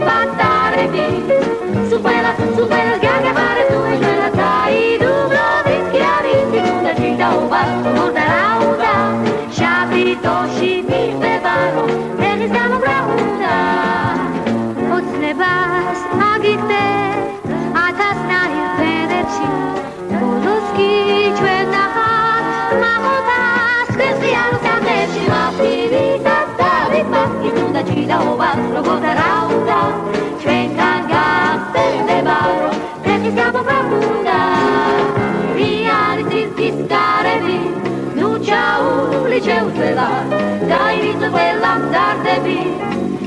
პატარები სუპელა გაგაბარე თუ ეშველა დაიდუმრობი კიარითი უნდა ჭიდაობა უნდა რაუნდა შაბიტოში მივდება რომ მეგის გამოგრაუნდა ოცნებას აგიხდე ათასნაირ ფენებში ბოლოს კი ჩვენ ნახავთ მაღლობას ქვესიან სამებში მაფივისად დავიფაქით უნდა ჭიდაობა როგორ რაუნდა ჩვენთან გახსენდება რომ მეგის გამოგრაუნდა რიანი ცირკის გარები ნუ ჩაული შეუცველა დაივიწყო ყველა მზარდები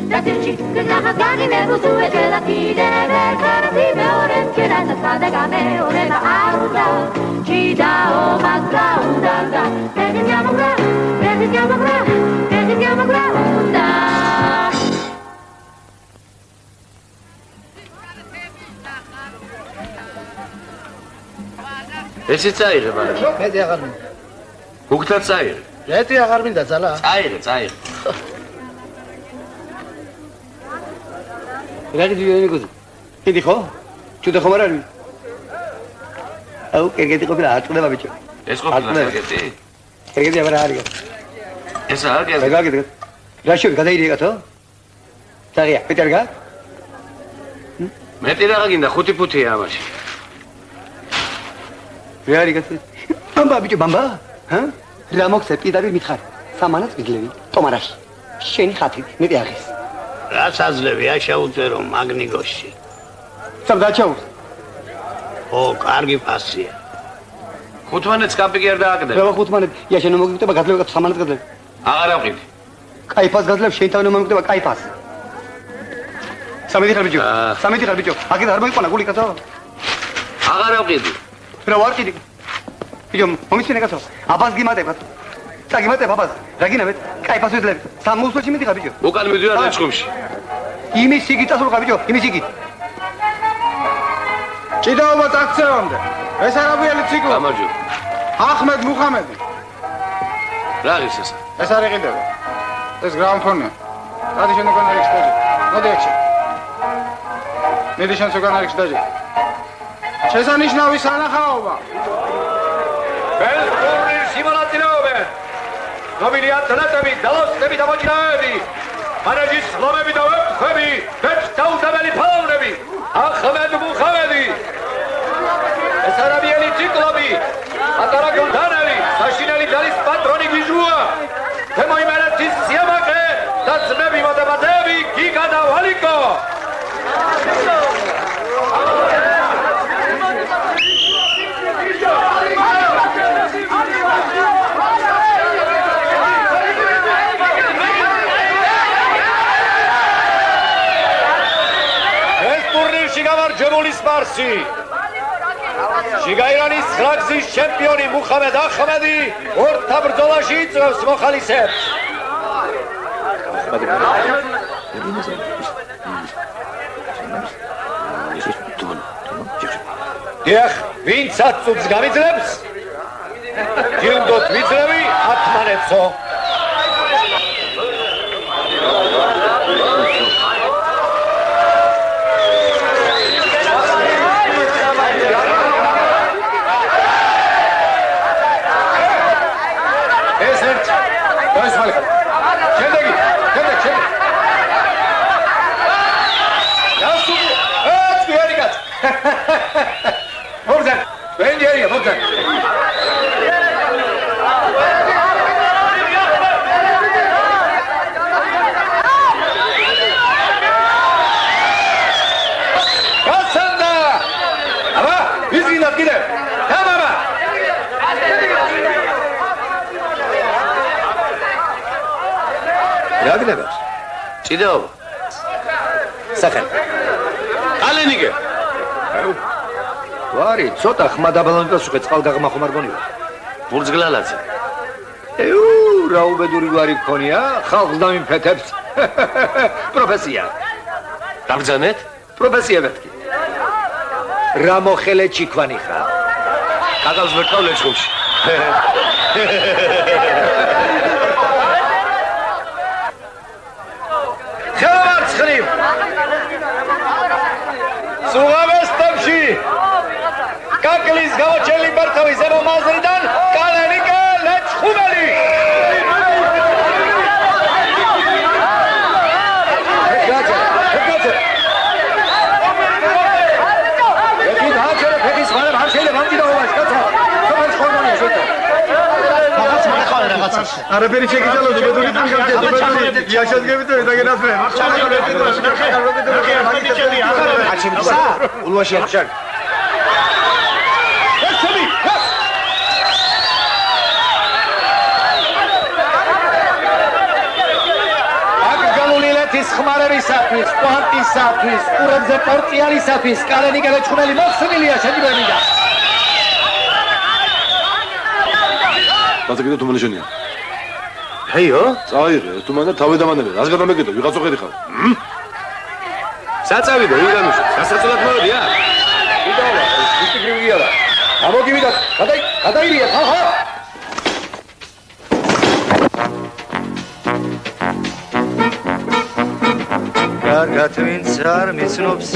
Zatirci, che la magari me lo sue che la fine del cartime ore che la spada game ore la auda ci da o magrauda prendiamo gra grauda Esi წაიღე მაგრამ მეტი აღარ მინდა გუგთან წაიღე მეტი აღარ მინდა ძალა წაიღე Ragazzi, vieni così. Che dico? Tu da come eri? Oh, che dico per altro, va bene. Esco per l'altro. Che ti avrà aria? Esa, che Ragazzi, lascio che dai rigato. Taria, che terga? Metti raginda, khuti puti amashi. Ragazzi. Bamba, bicho bamba. Ha? Ramok se pidari mitkhar. Samanat bidlevi. Tomarashi. Sheni khati, me diagis. რაც აძლევია შეუწერო მაგნიგოში. სამდაჩაუს. ო, კარგი პასია. 15-ს კაპიკი არ დააკდე. რა 15? ია შენ მომიგდება გაძლევ 13-ს გაძლევ. აღარ ავყიდი. კაიფას გაძლევ შენ თავი მომიგდება კაიფას. 13 ხარ ბიჭო. 13 ხარ ბიჭო. აქეთ არ მოიყვანა გული კაცო. აღარ ავყიდი. რა ვარკიდი. ბიჭო, მომიცინე კაცო. აბას გიმატება. Sagimate babas, ragina met, kaipas vedlev. Samuslochi midi gabijo. Ukal midviyar leçkomshi. Imi sigit asur gabijo, imi sigit. ჭიდაობა აქცევამდე. ეს არაბიელი ციკლი. გამარჯო. ახმედ მუხამედი. რა არის ეს? ეს არ იყიდება. ეს გრამფონია. დადი შენ უკან არის დაჟე. მოდი აქ. მედი შენ უკან არის დაჟე. შესანიშნავი სანახაობა. ბელგური სიმონატინოობე. Nobiliat თანატები, დალოსები და მოჭრაები. მარაჯის ლომები და ვეფხვები, ბეჭდაუდებელი ფალავნები. ახმედ მუხამედი. ეს არაბიელი ციკლობი. პატარა გონდანელი, საშინელი ძალის პატრონი გიჟუა. თემოიმერეთის სიამაყე და ძმები მოდაბადები გიგა და ვალიკო. გამარჯვებული სპარსი შიგაირანის გზის ჩემპიონი მუხამედ ახმედი ორთა ბრძოლაში იწვევს მოხალისებს დიახ ვინც 10 წუთს გამიძლებს ჯილდოთ ვიძლევი ათმანეთსო Mordan, ven geriye Mordan. Kasanda! Ama biz gidelim gidelim. Tamam mı? რა გნებავს? ჭიდაობა. სახე. ალენიგე. ვარი, ცოტა ხმა დაბალანდა სუხე წყალგაღმა ხომ არ გონიო. ბურძგლალაძე. რა უბედური გვარი გქონია, ხალხს დამიფეთებს. პროფესია. დაბრძანეთ? პროფესია მეთქი. რა მოხელე ჩიქვანი ხარ? კაკავს ვერტყავ ლეჩხუმში. ხელმარცხნივ არაფერი შეგიძლიათ უბედური თამაშები იაშადგებით და დაგენასრე აჩემისა ულვაში ახშარ აკგალულილეთის ხმარებისათვის კვანტისათვის ყურებზე პორტიალისათვის კალენი გელეჩხუმელი მოხსნილია შეჯიბრებიდან Basta gidiyor tumanı şeniyor. Hey o? Hayır, tumanı tavı damanı. Az kadar gidiyor. Yukarı sokeri kal. Satsa gidiyor. İyi gelmiş. Satsa mı oldu ya? Gidiyor. Bitti gibi gidiyorlar. Ama gibi de. Kaday diye. Ha. Კარგად ვინც არ მიცნობს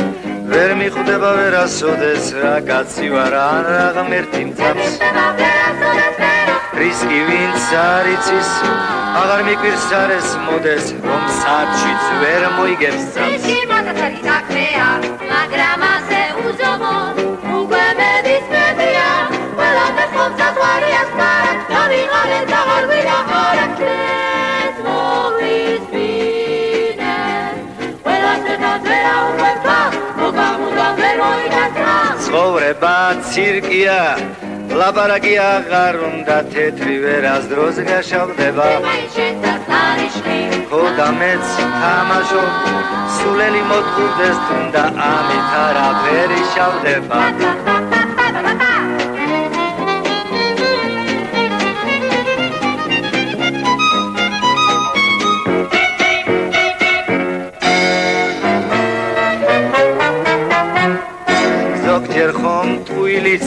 ვერ მიხვდება ვერასოდეს რა კაცი ვარ ან რა ღმერთი მძაფს რისკი ვინც არ იცის აღარ მიკვირს არის მოდეს რომ საჩიც ვერ მოიგებს ძაფს ისინი მაგათარი დაქმეა მაგრამ ასე უზომო უკვე მედის მეტია ყველაფერს მომსახვარი ასკარა დავიღალე დაღარ ვინახორა ეს მოვლის ცხოვრება ცირკია ლაპარაკი აღარ უნდა თეთრი ვერას დროს გაშავდება ხოდა მეც თამაშობ სულელი მოთხოვდეს თუნდა ამით არაფერი შავდება ზოგჯერ ხომ ტყუილიც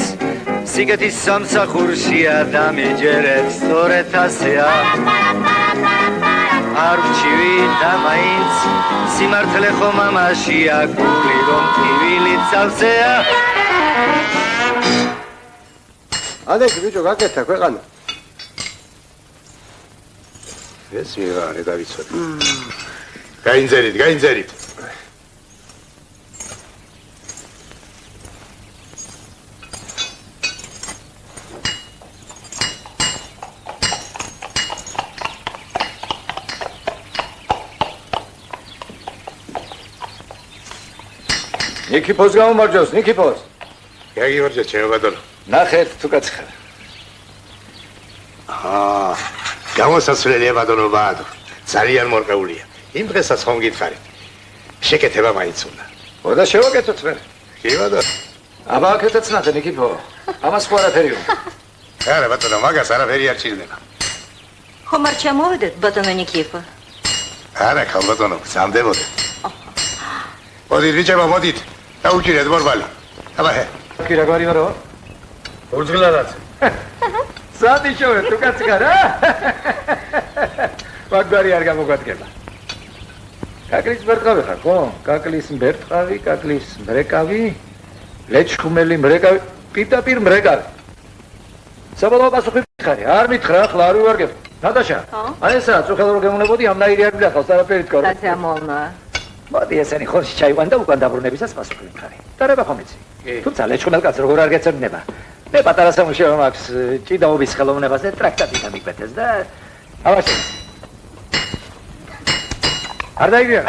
სიგეთის სამსახურშია და მიჯერებს სწორედ ასეა არ ვჩივი და მაინც სიმართლე ხომ ამაშია გული რომ ტკივილი წავსეა ადექი ბიჭო გაკეთა ქვეყანა ეს ვიღარე დავიცოდე გაინძერით ნიკიფოს გამომარჯოს, ნიკიფოს. გაგივარჯა ჩემბატონო. ნახეთ თუ კაცხარ. გამოსასვლელია ბატონო ბადო. ძალიან მორყეულია. იმ დღესაც ხომ გითხარი. შეკეთება მაინც უნდა. ოდა შევაკეთოთ მე. კი ბატონო. აბა აკეთეთ ნახე ნიკიფო. ამას ხო არაფერი უნდა. არა ბატონო, მაგას არაფერი არ ჭირდება. ხომ არ ჩამოვედეთ ბატონო ნიკიფო? არა, ხალბატონო, სამდემოდეთ. მოდით ბიჭებო, მოდით. დაუჭირეთ მორბალი. აბა ჰე. კი რა გვარი ვარო? უძღლადაც. სადიშოვე თუ კაცგარ, ა? მაგარი არ გამოგვადგება. კაკლის მერტყავი ხარ, ხო? კაკლის მერტყავი, კაკლის მრეკავი, ლეჩხუმელი მრეკავი, პირდაპირ მრეკავი. საბოლოო პასუხი მითხარი, არ მითხრა, ახლა არ ვივარგებ. ნატაშა, აი ესაა, წუხელ რო გემუნებოდი, ამ ნაირი არ გახავს, არაფერი თქო. დაცემონა. მოდი ესენი ხორში ჩაიყვან და უკან დაბრუნებისას პასუხი მითხარი. დარება ხომ იცი? თუმცა ლეჩხუმელ კაცს როგორ არ გეცერდება. მე პატარა სამუშაო მაქვს ჭიდაობის ხელოვნებაზე ტრაქტატი დამიკვეთეს და ავაშენ. არ დაიგია.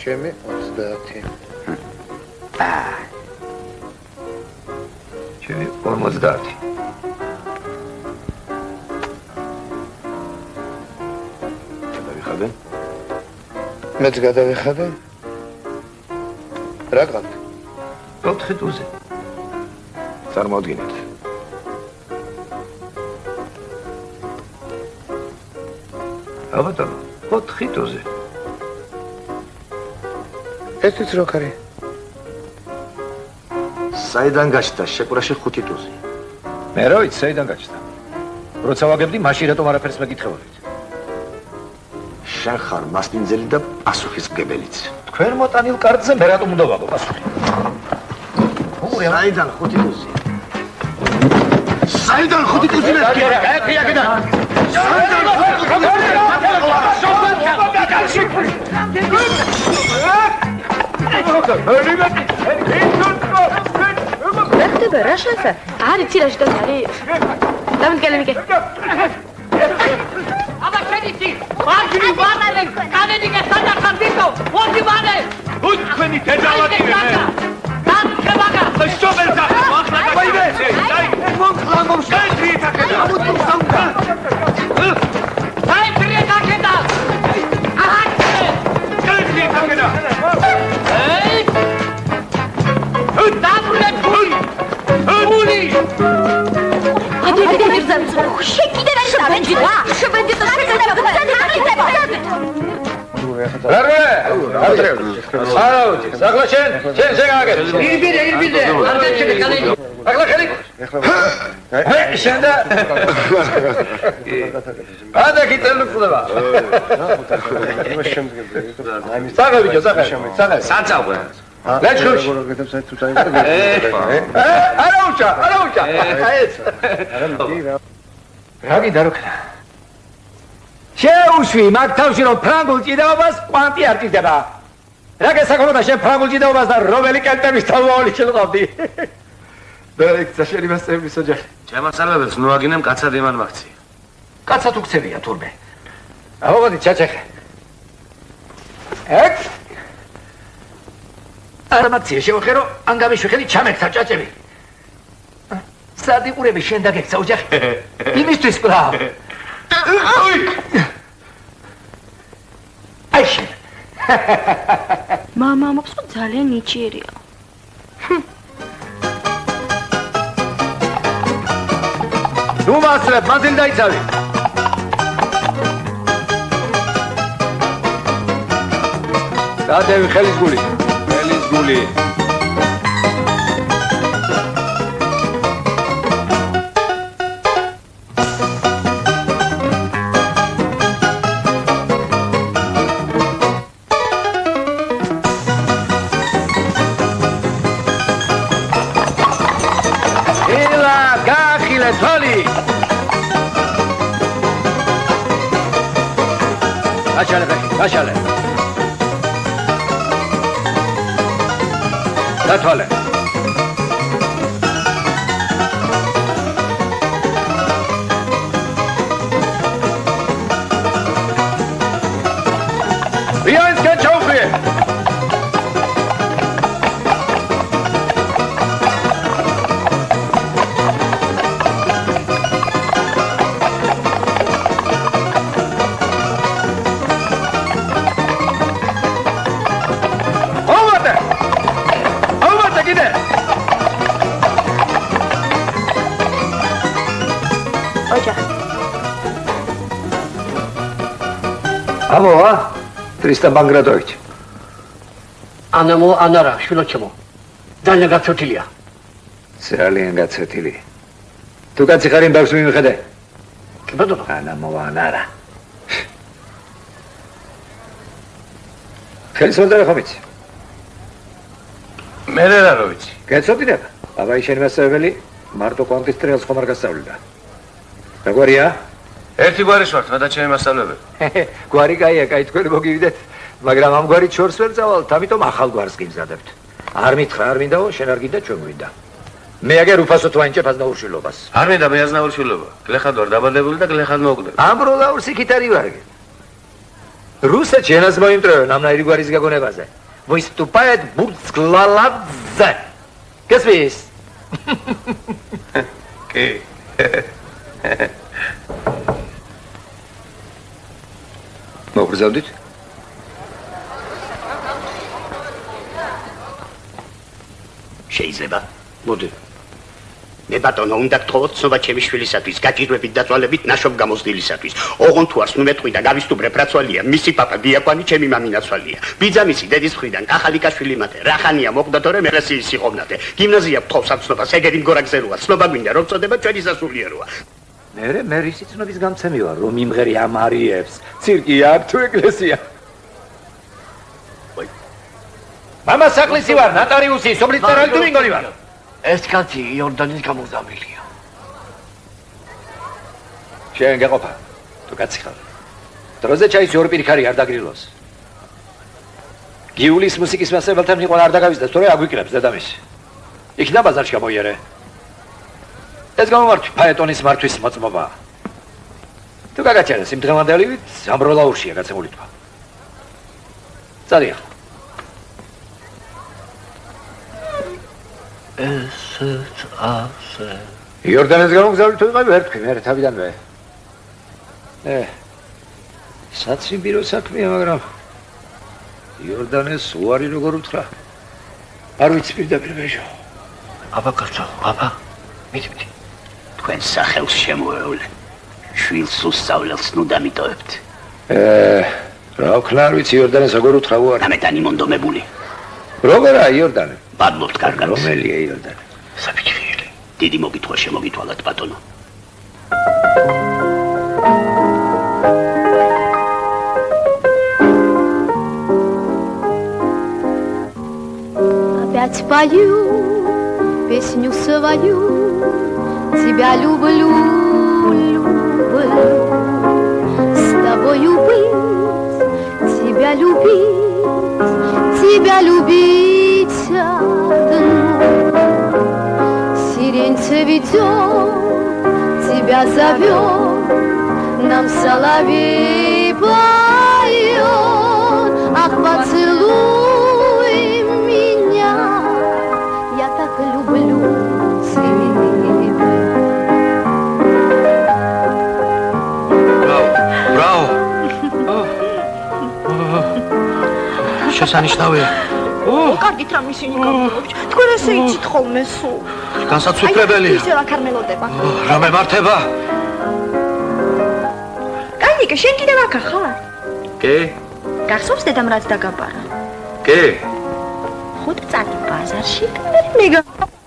ჩემი 30. ჩემი 50. გადავიხადე? მეც გადავიხადე. რა გყავთ? 4 თუზე. წარმოადგინეთ. აბატონო, 4 თუზე. ესეც რო ხარი? საიდან გაჩნდა შეკვრაში 5 თუზე? მე რა ვიცი, საიდან გაჩნდა? როცა ვაგებდი, მაშინ რატომ არაფერს მეკითხებოდით? შენ ხარ მასპინძელი და პასუხისმგებელიც. თქვენ მოტანილ კარტზე მე რატომ უნდა ვაგო პასუხი? საიდან 5 თუზე? საიდან 5 თუზე? რა ხდება რა შანსა? არის ცირაში და არის. დამდგენელი მიგე. აბა შედიცი, მარჯვნივ ვატალე, კანედიკე სადახარდიკო, მოდი მალე. უს თქვენი დედალაკირე. დაგხებაგა. შობელდა, ახლა გაიგე. დაი, მომხლა მომშკი თაკედა. ამოდი სამდა. დაი პრიეტაკედა. აჰა. კეთილი თაკედა. ეი! დაბრუნე გული. გული. რა გინდა რო ქნა? შეუშვი მაგ თავში რომ ფრანგულ ჭიდაობას კვანტი არ ჭირდება. რა გასაკუთრდა შენ ფრანგულ ჭიდაობას და რომელი კენტების თავმოყოლი შეყავდი? და ეგ წაშენი მასწევლის ოჯახი. ჩემასალებებს ნოაგინემ კაცად იმან მაქცია. კაცად უქცევია თურმე. აღოდი ჩაჩეხე. ეგ არამაცია შევხერო ან გამიშვიხელი ჩამექცა ჭაჭები. სადიყურები შენ დაგექცა ოჯახი. იმისთვის კვლავ. აი შენ. მამა მოგსო ძალიან ნიჭიერია. ნუ მასლებ, მანძილი დაიცავი. დადევი ხელის გული. ხელის გული. Aşağıya. Datole. Behind catch over here. Amo, Tristan Bangradovic. Anamo, Anara, შვილოჩემო. ძალიან გაცოთილია. ძალიან გაცოთილი. თუ კაცი ხარ იმ ბავშვს მიმხედე? კი ბატონო. Anamo, Anara. ხელსოლდარი ხომ იცი? მე რა რო ვიცი? გეცოდინება. აბა შენი მასწავლებელი მარტო კვანტის ტრიალს ხომ არ გასწავლიდა. როგორია? ერთი გვარის ვართ, მე და ჩემი მასწავლებელი. გვარი კაია, კაი თქვენ მოგივიდეთ, მაგრამ ამ გვარით შორს ვერ წავალთ, ამიტომ ახალ გვარს გიმზადებთ. არ მითხრა, არ მინდაო, შენ არ გინდა, ჩვენ გვინდა. მე აგერ უფასო თუ ანჭებ აზნაურშილობას. არ მინდა მე აზნაურშილობა. გლეხად ვარ დაბადებული და გლეხად მოვკვდები. ამბროლაურს იქით არის ვარგი. რუსეთში ენას მოიმტრევენ ამნაირი გვარის გაგონებაზე. Выступает Бурцклаладзе. Გესმის? კი. მოგრძავდით? შეიძლება. მოდი. მე ბატონო, უნდა გთხოვოთ ცნობა ჩემი შვილისათვის, გაჭირვებით დაწვალებით ნაშობ გამოსდილისათვის. ოღონდ თუ არს ნუ მეტყვი და გავისტუბრებ რა ცვალია, მისი პაპა დიაკვანი, ჩემი მამინა ცვალია. ბიძამისი დედის მხრიდან ახალი კაშვილი მათე, რახანია მოკვდა თორემ ეკლესიის სიყოვნათე. გიმნაზია გთხოვს ამ ცნობას, ეგერი მგორაგზეროა, ცნობა გვინდა, რომ წოდება ჩვენი სასულიეროა. მე რისი ცნობის გამცემი ვარ, რომ იმღერი ამარიებს, ცირკი აქ თუ ეკლესია. მამა საკლისი ვარ, ნოტარიუსი, სოფლის წერალი თუ მინგონი ვარ. ეს კაცი იორდანის გამოგზავნილია. შენ გაყოფა, თუ კაცი ხარ. დროზე ჩაის ორი პირიქარი არ დაგრილოს. გიულის მუსიკის მასწავლებელთან მიყვა არ დაგავიწყდეს, თორე აგვიკრებს დედამისი. იქნა ბაზარში გამოიერე. ეს გამომართვი ფაეტონის მართვის მოწმობა. თუ გაგაჩერეს იმ დღევანდელივით, ამბროლაურშია გაცემული თქვა. წადიახ. ესეც ასე. იორდანეს გამოგზავნით ვიყავი ერთქვი, მე თავიდანვე. საციმბირო საქმეა, მაგრამ იორდანეს უარი როგორ უთხრა? არ ვიცი პირდაპირ მეჟო. აბა კაცო, აბა. მიდი. თქვენ სახელს შემოევლე. შვილს უსწავლელს ნუ დამიტოვებთ. რა ვქნა, არ ვიცი იორდანეს როგორ უთხრა უარი. ამეტანი მონდომებული. როგორაა იორდანე? ბადლობთ კარგად. რომელია იორდანე? საფიჩხილი. დიდი მოგითხვა შემოგითვალათ ბატონო. Опять пою песню свою, тебя люблю, люблю. С тобою быть, тебя любить одну. Сирень цветет, тебя зовет, нам соловей поет. Ах, поцелуй меня, я так люблю тебя. Браво! შესანიშნავია. კარგით რა ისინი გამოვიჩ. თქვენ ესე იცით ხოლმე სულ. განსაცვიფრებელია. ისე რა ქარმელოდება. რა მემართება? კანიკა, შენ კიდევ აქ ხარ? კი. გახსოვს დედამ რაც დაგაბარა? კი. ხუთ წადი ბაზარში და მეგა.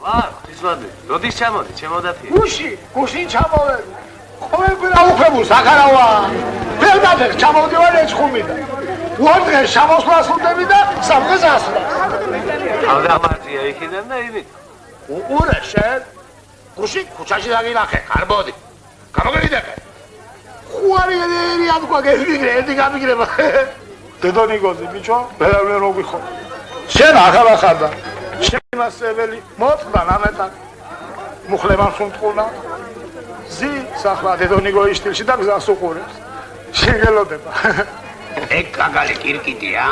ღვთისმადლი, როდის ჩამოდი, ჩემოდაფი? გუშინ ჩამოვედი. ყოველგვარ უფებულს ახარავა. ფერდადერ ჩამოვდივარ ეჭხუმიდან. უარდღეს ჩამოსვლას ვდები და სამდღეს ასვლა. ავდა მარტია იქიდან და იმით. უყურე შენ. გუშინ ქუჩაში დაგილახე, კარბოდი. გამოგიდე. ხუარი ერიად გვაგებიგრე, ერთი გამიგრება. დედონიგოზი ბიჭო, ვერავინ რო გიხო. შენ ახალახარდა. შენ მასეველი მოწყდა ნამეტან. მუხლემან სუნტყუნა. ზი სახლა დედონიგოის სტილში და გზას უყურებს. შეგელოდება. ეგ კაგალი კირკიტია?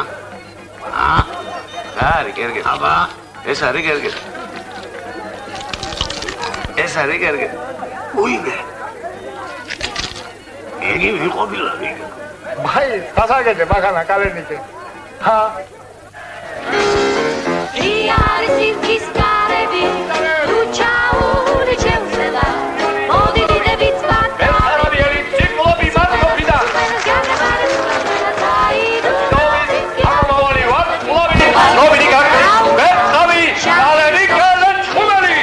რა არის კერგე? აბა, ეს არის კერგე. ეს არის კერგე. უიგე. ეგი ვიყოფილა ვიგე. ბაი, დასაგეთე მაგანა კალენიკე. ჰა. Риари синкис кареби, лучаური ჩემსება. მოდი დიდებით ვაკა. მერხარაბიელი ციკლობი მადლობიდა. ნოვინი გაკეთე. მერხავი, ალენი კალენჩხუმელი.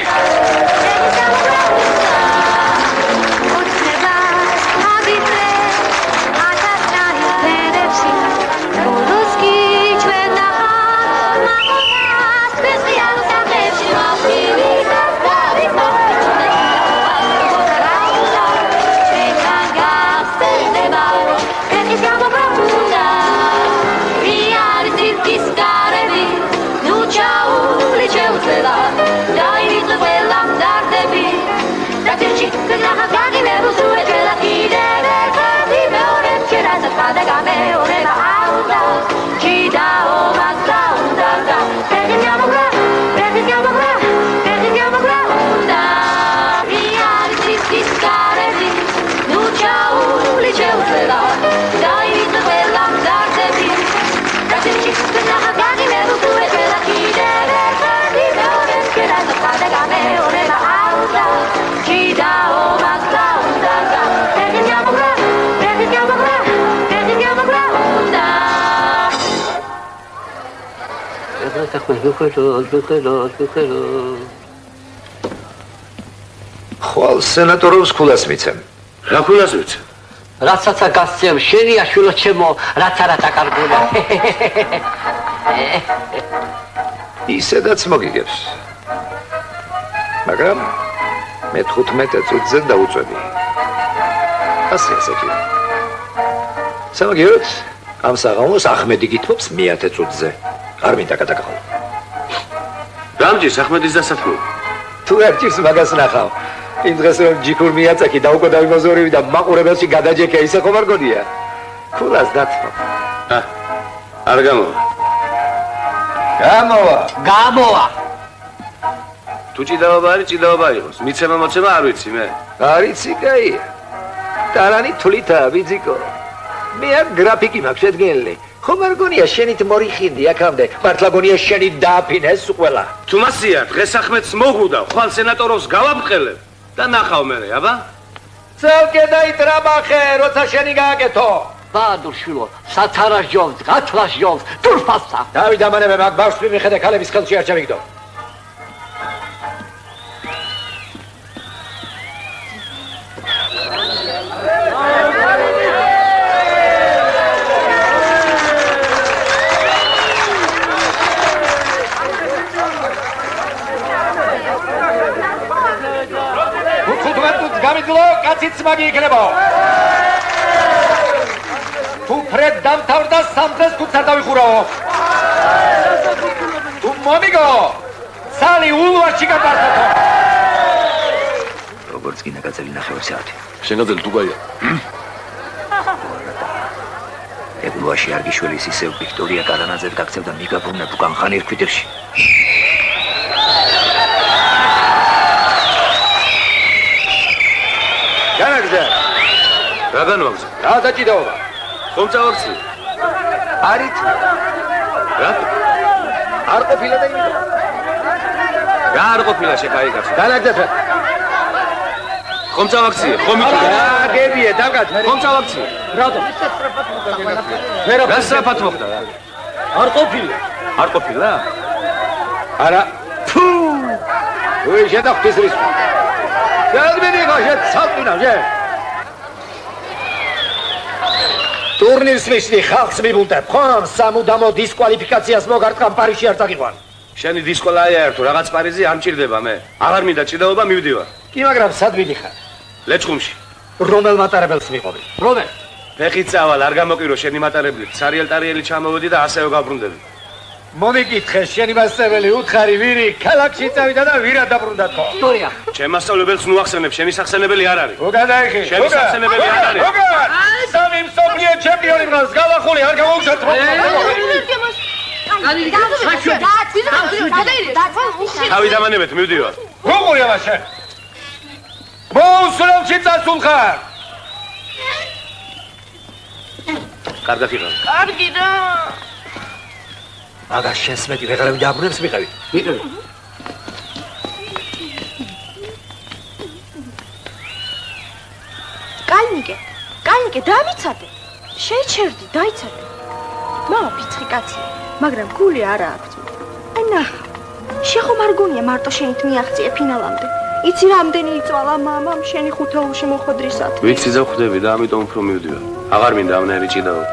ხვალ სენატორებს ქულას მიცემ. რა ქულას მიცემ? რაცაცა გასცემ, შენია შვილო ჩემო, რაც არა დაკარგული. ისედაც მოგიგებს. მაგრამ მე 15 წუთზე დაუწვევი. ასეცეთი. სამაგიეროთ, ამ საღამოს ახმედი გითმობს მე 10 წუთზე. არ მინდა გადაგახო. დამჭირს ახმედის დასათმო. თუ არ ჭირს მაგას ნახავ. იმ დღეს რომ ჯიქურ მიაწაკი და უკვე დავიმოზორივი და მაყურებელში გადაჯექე ისე ხომ არ გონია? ქულას დათმო. არ გამოვა. გამოვა. თუ ჭიდაობა არის, ჭიდაობა იყოს. მიცემა მოცემა არ ვიცი მე. არ იცი კაია. ტარანი თuliта ბიძიკო. მე აქ გრაფიკი მაქვს შედგენილი. ხომ არ გონია შენით მორიხინდი აქამდე? მართლა გონია შენი დააფინეს ყველა. თუ მასია დღეს ახმედს მოგვუდავ, ხვალ სენატოროს გავამყელებ და ნახავ მე, აბა? წელკე დაიტრაბახე, როცა შენი გააკეთო. ბადურშვილო, სათარას ჯობს, გათვლას ჯობს, თურფასა. დავით ამანებე მაგ ბავშვს მიხედე ქალების ხელში არ ჩამიგდო. გამიძლო, კაციც მაგი იქნება. თუ ფრედ დამთავრდა სამწეს თუც არ დავიხურავო. თუ მომიგო, სალი ულვაში გადართათო. როგორც კი ნაკაცელი 9 საათი. შენგაძელი დუგაია. ულვაში არგიშვილის ისევ ვიქტორია კარანაძე გაქცევდა მიგაბრუნებ უკან ხანერ ქვიტირში. განაგზა. რა განვაგზა? რა დაჭიდაობა? ხომ წავაქცი? არით. რა? არ ყოფილა და იმით. რა არ ყოფილა შეკაიგაც? განაგზა. ხომ წავაქცი? ხომ იკიდა? რა გებიე, დავგაც. ხომ წავაქცი? რატო? რა სწრაფად მოხდა რა? არ ყოფილა. არ ყოფილა? არა. ფუ! უი შედახტის რის. Gəlməni qaşət salqına, gəl. Turnir svişli xalqs mibulteb. Xon, სამუდამო დისკვალიფიკაციას მოგარტყამ პარიზში არ წაგიყვან. შენი დისკოლაა ერთო, რაღაც პარიზი არ მჭირდება მე. აღარ მინდა ჭიდაობა, მივდივარ. კი, მაგრამ სად მიდიხარ? ლეჩხუმში. რომელ მატარებელს მიყვები? რომელ? ფეხით წავალ, არ გამოყირო შენი მატარებლით. ცარიელ-ტარიელი ჩამოვედი და ასევ გაბრუნდები. მომიკითხე, შენი მასწავლებელი უთხარი ვირი, ქალაქში წავიდა და ვირა დაბრუნდა თქო. ისტორია. ჩემ მასწავლებელს ნუ ახსენებ, შენი სახსენებელი არ არის. უგადაიხი. შენი სახსენებელი არ არის. სამი მსოფლიო ჩემპიონი მღავს გავახული, არ გამოგცეთ ხო? თავი დამანებეთ, მივდივარ. როგორი ამა შენ? მოუსრულში წასულ ხარ. კარგად იყავ. კარგი რა. აგარ შენს მეტი ვეღარავინ დააბრუნებს მიყევი. მიყევი. კალნიკე, დამიცადე. შეიჩერდი, დაიცადე. მამა ფიცხი კაცია, მაგრამ გული არა აქვს. აი ნახა. შეხომ არ გონია მარტო შენით მიაღწია ფინალამდე. იცი რამდენი იწვალა მამამ შენი ხუთეულში მოხდრისად. ვიცი და ხვდები და ამიტომ უფრო მივდივარ. აღარ მინდა ამნაირი ჭიდაობა.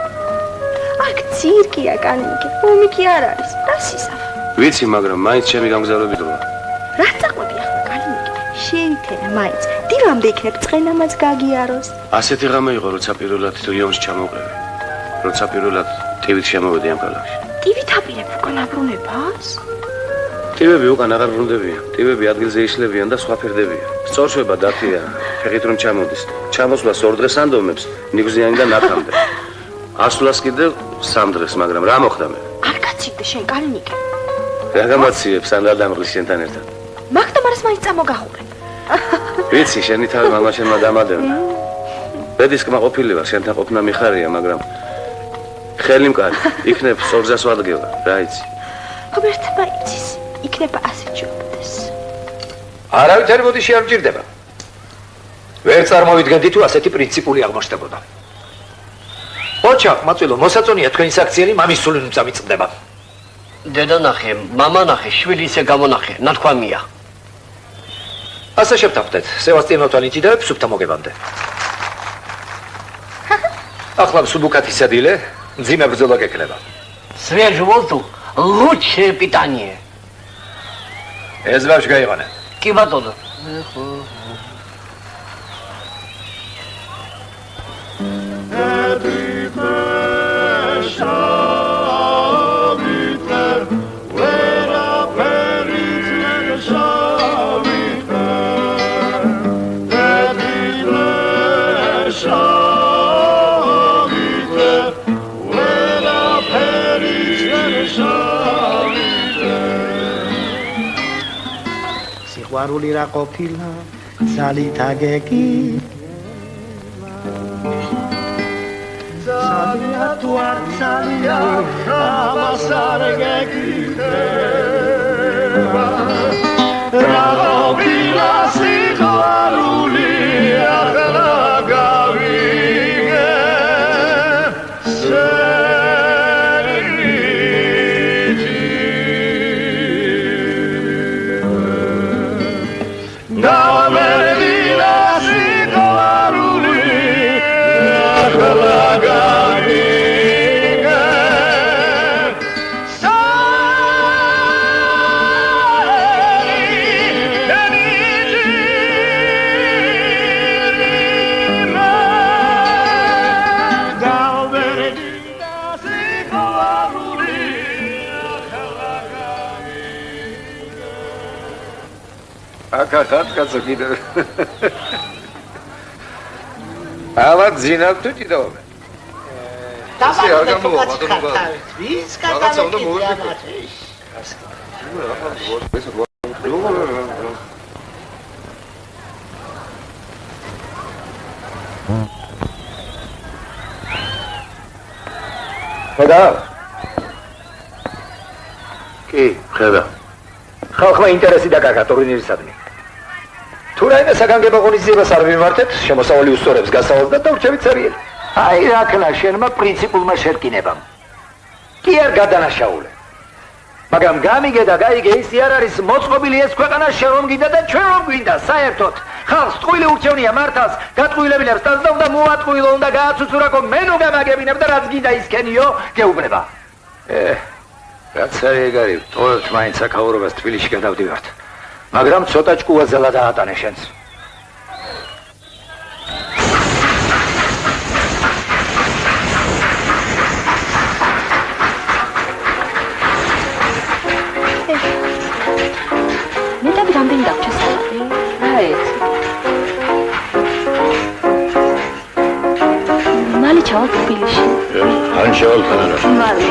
აქ ცირკია კალნიკე, ომი კი არ არის. რა სისახე. ვიცი, მაგრამ მაინც ჩემი გამგზავრები დროა. რა წაყვები ახლა კალნიკე? შეითერა მაინც. დილამდე იქნებ წყენამაც გაგიაროს. ასეთი ღამე იყო, როცა პირველად რიონში ჩამოვყევი. როცა პირველად ტივით შემოვედი ამ ქალაქში. ტივით აპირებ უკან აბრუნებას? ტივები უკან აღარ ბრუნდებიან. ტივები ადგილზე იშლებიან და სხვა ფერდებიან. სწორშვება დათია, ფეხით რომ ჩამოდის. ჩამოსვლას 2 დღეს ანდომებს, ნიგზიანი და ნათამდე. ასვლას კიდევ 3 დღეს, მაგრამ რა მოხდა მე? არ გაცივდე შენ კალნიკე. რა გამაციებს ან რა დამღლის შენთან ერთად? მაგდამარას მაინც წამოგახურე. ვიცი, შენი თავი მამაშენმა დამადევნა. ბედისკმა ყოფილი ვარ, შენთან ყოფნა მიხარია, მაგრამ ხელი მკარი, იქნებ სწორგზას ვადგება, რა იცი. ღმერთმა იცის, იქნება ასე ჯობდეს. არავითარი ბოდიში არ მჭირდება. ვერ წარმოვიდგენდი თუ ასეთი პრინციპული აღმოჩნდებოდა. ოჩახ, მაწვილო, მოსაწონია თქვენი საქციელი მამის სული წამიწდება. დედა ნახე, მამა ნახე, შვილი ისე გამონახე, ნათქვამია. ასე შევთანხმდეთ, სევასტიანოვთან იჭიდებ სუფთა მოგებამდე. ახლა სუბუკათი სადილე, მძიმე ბრძოლა გექნება. Свеж воздух, лучшее питание. ეს ბავშვი გაიყანე. კი ბატონო. Shall be there, where a სიყვარული რა ყოფილა ძალით აგეკი ძალიან თუ არ ძალიან ამას არ გეკითხება რა ყოფილა სიყვარული ახლა გავიგე კაცო კიდე ალბათ ძინავ თუ ჭიდაობ ასე არ გამოვა ბატონობა ვის რაღაცა უნდა მოვიფიქროთ ხედა კი ხედა ხალხმა ინტერესი დაკარგა ტურნირისადმი თუ რაიმე საგანგებო ღონისძიებას არ მიმართეთ შემოსავალი უსწორებს გასავალს და დავრჩებით ცარიელი აი რა ქნა შენმა პრინციპულმა შერკინებამ კი არ გადანაშაულე მაგრამ გამიგე და გაიგე ისი არ არის მოწყობილი ეს ქვეყანა შენ რომ გინდა და ჩვენ რომ გვინდა საერთოდ ხალხს ტყუილი ურჩევნია მართავს გატყუილებინებს და უნდა მოატყუილო უნდა გააცუცურაკო მენუ გამაგებინებ და რაც გინდა ისქენიო გეუბნება რაც არის ეგარი ტოვებთ მაინც აქაურობას თბილისში გადავდივართ მაგრამ ცოტა ჭკუა ზელა დაატანე შენს მეტად რამდენი დაგჭა სალატი? რა ეს? მალე ჩავალ თბილისში. ან ჩავალ თანადა. მალე.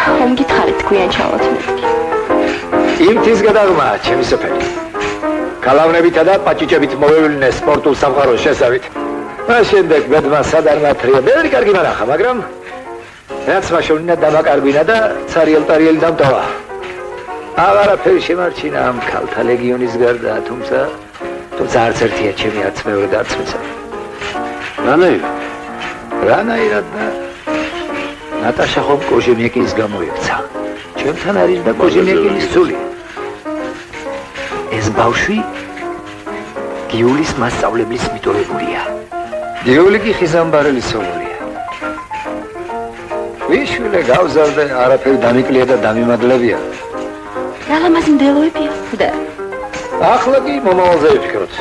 ხომ გითხარით თქვენ ჩავალთ მეთქი. იმთის გადაღმა ჩემი სოფელი. კალავნებითა და პაჭიჭებით მოვევლინე სპორტულ სამყაროს შესავით. მას შემდეგ ბედმა სადარმათრია ბევრი კარგი მარახა, მაგრამ რაც მაშოვლინა დამაკარგვინა და ცარიელ-ტარიელი დამტოვა. აღარაფერი შემარჩინა ამ ქალთა ლეგიონის გარდა, თუმცა არც ერთია ჩემი არც მეორე და არც მესამე. რანაირად და ნატაშა ხომ კოჟემიეკინის გამოიქცა. ჩემთან არის და კოჟემიეკინის სული. ეს ბავშვი გიულის მასწავლებლის მიტოვებულია. გიული კი ხიზამბარელი სოლულია. ვიშვილე გავზარდე, არაფერი დამიკლია და დამიმადლებია. რა ლამაზი მდელოებია და ახლა კი მომავალზე ვიფიქროთ.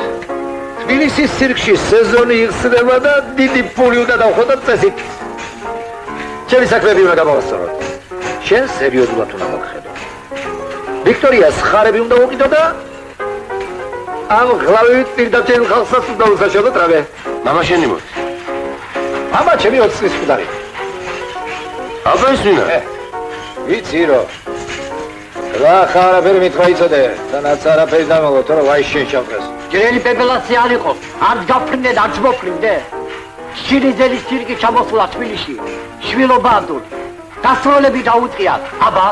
თბილისის ცირკში სეზონი იხსნება და დიდი ფული უნდა დავხოთ წესით. ჩემი საქმეები უნდა გამოვასწოროთ. შენ სერიოზულად უნდა მოგხედო. ვიქტორიას ხარები უნდა უყიდო და ამ ღლავით პირდაპირ ხალხსაც უნდა უსაშოდოთ რავე. მამა შენი მოდი. მამა ჩემი 20 წლის მკვდარი. აბა ის ვინა? ვიცი რომ რა ხარაფერი მithვა იცოდე, თანაც არაფერი დამოგო, თორე ვაი შენ შევკრეს. ჯერელი პეპელაცი არ იყო, არც გაფრინდე და არც მოფრინდე. შირიძელის ცირკი ჩამოსულა თბილისში, შვილობანდურ. დასროლები დაუწყიათ, აბა.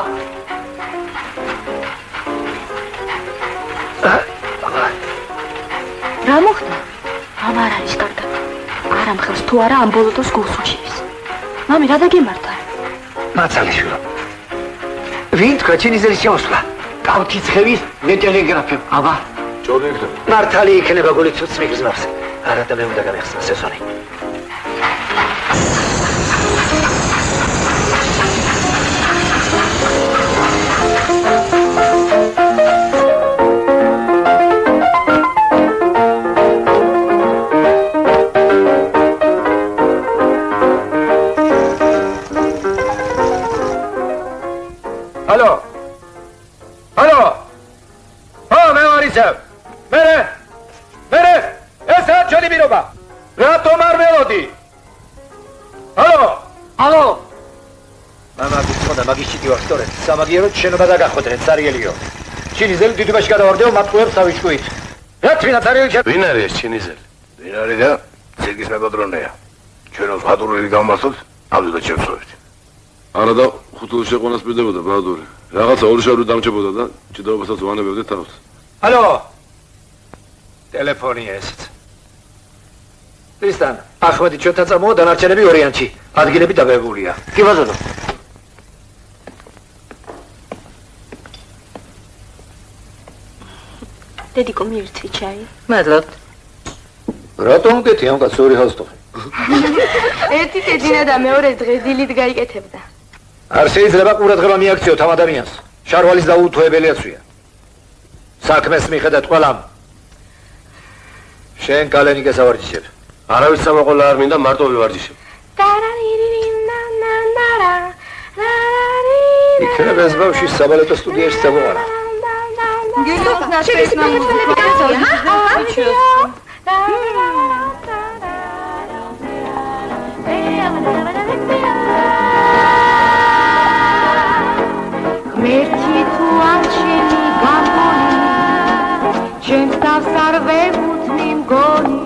რა მოხდა? ამ არ არის კარგად. არ ამხელს თუ არა ამ ბოლოდოს გულს უჩივის. მამი, რა დაგემართა? მაცალიშვილო. ვინ თქვა ჩინიზელის შემოსვლა? გავთიცხევის მეტელეგრაფი, აბა. ჭორნიქდა. მართალი იქნება გული ცუც მიგრძნობს. არა და მე უნდა გამეხსნა სეზონი. სამაგიეროდ შენობა დაგახოდრეთ, სარიელიო. ჩინიზელი დიდებაში გადავარდეო მათყუებს თავიჩქვით. რა თვინაც არის ვინ არის ეს ჩინიზელი? ვინ არის და ცირკის მებადრონეა. ჩვენოს ბადურები გამართოთ, ამბობთ შევსვით. არა და ხუთულ შეყვანას პირდებოდა ბადური. რაღაცა ორი შავი დამჭებოდა და ჭიდაობასაც ვანებებდე თავს. ალო. ტელეფონია ესეც. ისთან, ახმედი ჩვენთან წამოვა დანარჩენები ორიანში. ადგილები დაბეებულია. კი ბაზონო. დედიკო მიირთვი ჩაი. მადლობთ. რატომ გეთი ამ კაცს ორი ჰალსტო? ერთი წეძინა და მეორე დღე დილით გაიკეთებდა. არ შეიძლება ყურადღება მიაქციოთ ამ ადამიანს. შარვალის დაუთოებელიაცვია. საქმეს მიხედათ ყველამ. შენ კალენიკეს ავარჯიშებ. არავის სამოყოლა არ მინდა, მარტო ვივარჯიშებ. იქნება ეს ბავშვი საბალეტო სტუდიაში წამოყარა. ღმერთი თუ არ შენი გაგონი, ჩემს თავს არ ვებუთნი მგონი,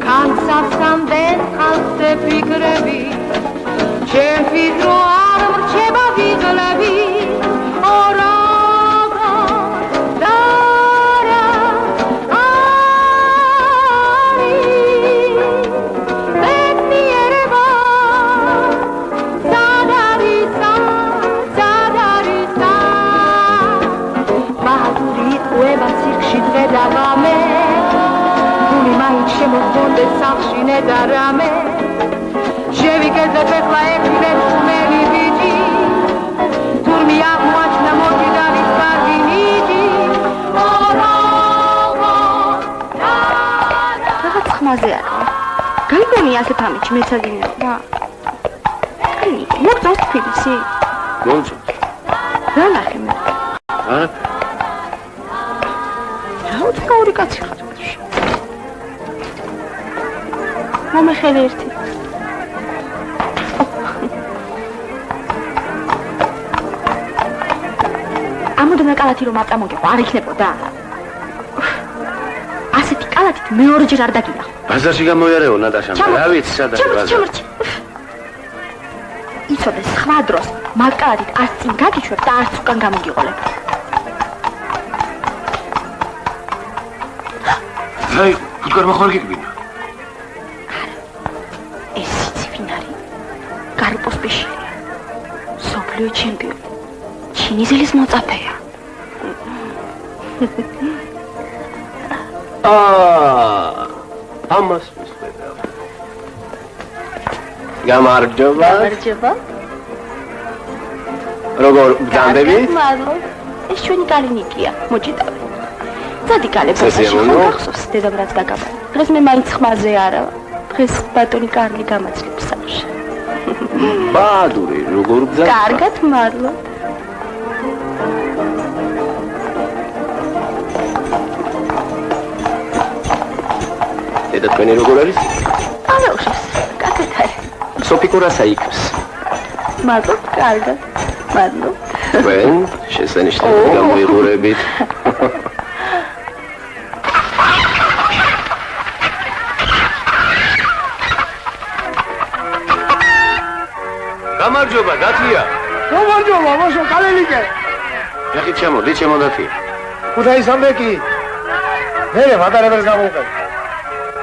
განსასამდენ ხალხზე ფიქრები, ჩემ ფიქრო არ მრჩება ვიღლები, სახშინე და რამე შევიკეთებ ახლა ეხილეთ სმელი ბიჭი თურმე აღმოაჩნდა მოკიდალის კარგი ნიჭი რაღაც ხმაზე არა გაიგონი ასეთ ამიჩი მეცადინა და მოგწონს თბილისი მომწონს რა ნახე მე არა რა უცხოური კაცი ხარ მომეხელი ერთი ამოდნა კალათი რომ აწამოგება არ იქნებოდა ასეთი კალათით მეორეჯერ არ დაგია ბაზარში გამოიარეო ნატაშამ რა ვიცი სადაც ბაზარი იცოდე სხვა დროს მაგკალათით არც წინ გაგიშვებ და არც უკან გამოგიყოლებ აი ფუტკარმა ხარ გიგბინა სოფლიო ჩემპიონი ჩინიზელის მოწაფეა ამას ვისმენდა გამარჯობა როგორ გამდები მადლობ ეს ჩვენი კალინიკია მოჭიდავე ძადი კალებოსაში ხომ გახსოვს დედამ რაც გაგაბა დღეს მე მაინც ხმაზე არა დღეს ბატონი კარლი გამაცლებს სამში ბადური როგორ გზა კარგად მადლობ დედა თქვენი როგორ არის არა უშავს კაკეთარი სოფიკურასა იქს მადლობ კარგად მადლობ თქვენ შესანიშნავად გამოიყურებით გამარჯობა დათია გამარჯობა მოშო კალენიკე ეხი ჩამოდი ჩემოდათია ქუთაისამდე მე ვადარებელს გამოვყევ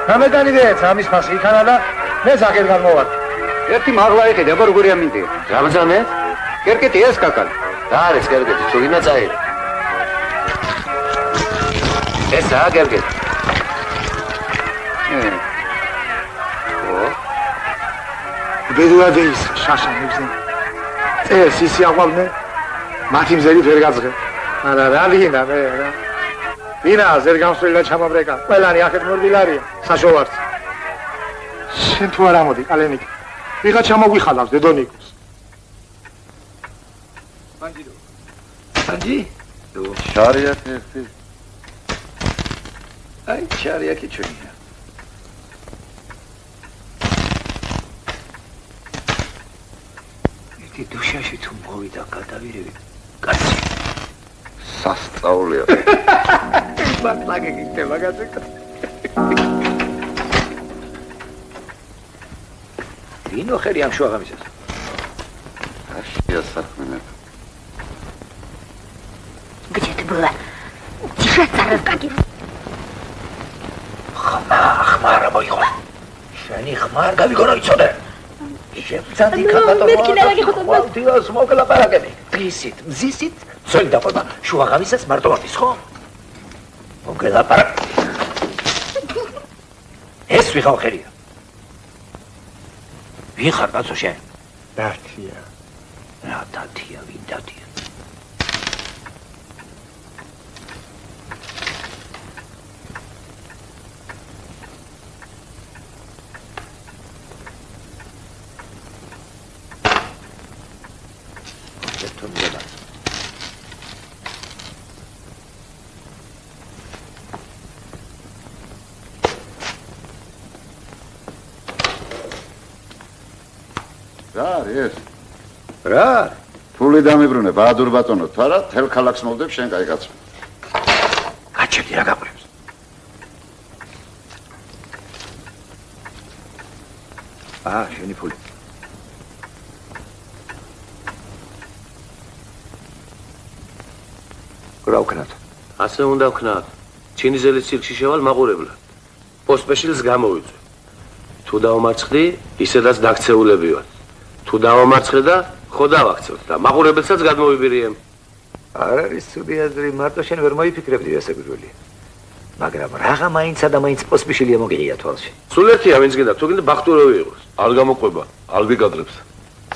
გამეტანიდეც ამის ფასი იქანა და მე ზაგერ გამოვარ ერთი მაღლა ეყიდა როგორი ამინდია გაბძანე კერკეტი ეს კაკალი რა არის კერკეტი თურინა წაირი ესაა კერკეტი ბედუადეის შაშანებზე წელს ისი აყვავდნენ მათი მზერით ვერ გაძღე არა რა ვინა მე რა ვინა ზერ გამსვლელი და ჩამაბრეკა ყველანი ახეთ მორბილარია საშოვარც შენ თუ არ ამოდი კალენიკი ვიღა ჩამოგვიხალავს დედონიკოს ანჯი შარიაკი ერთი აი შარიაკი ჩვენია ერთი დუშაში თუ მოვიდა გადავირები კაცი სასწაულია. მართლაგე გიქნება გაზეკა. ვინო ხერი ამ შუაღამისას? აშია საქმენა. Где ты была? Тише, царевкаки. ხმარა მოიხო. შენი ხმარ გავიგონო იცოდე. შეფცანდი ქალბატონო. მეთქი ნალაგიხოთ. დილას მოგელაპარაკები. დღისით, მზისით, ძველი დაყვება შუაღამისას მარტო მოდის, ხო? მოგელაპარაკ. ეს ვიღავ ხერია. ვინ ხარ კაცო შენ? დათია. რა დათია, ვინ დათია? რა არის? რა? ფული დამიბრუნე ბაადურ ბატონო, თარა თელ ქალაქს მოვდებ შენ კაი კაცო. გაჩერდი რა გაყურებს? შენი ფული. რა ვქნათ? ასე უნდა ვქნათ. ჩინიზელის ცირკში შევალ მაყურებლად. პოსტპეშილს გამოვიწვი. თუ დავამარცხდი, ისედაც დაქცეულები ვარ. თუ დავამარცხე და ხო დავაქცევთ და მაყურებელსაც გადმოვიბირიემ. არ არის ცუდი აზრი, მარტო შენ ვერ მოიფიქრებდი ესე პირველი. მაგრამ რაღა მაინცა და მაინც პოსტპეშილია მოგიღია თვალში. სულ ერთია ვინც გინდა, თუ გინდა ბახტუროვი იყოს. არ გამოყვება, არ ვიკადრებს.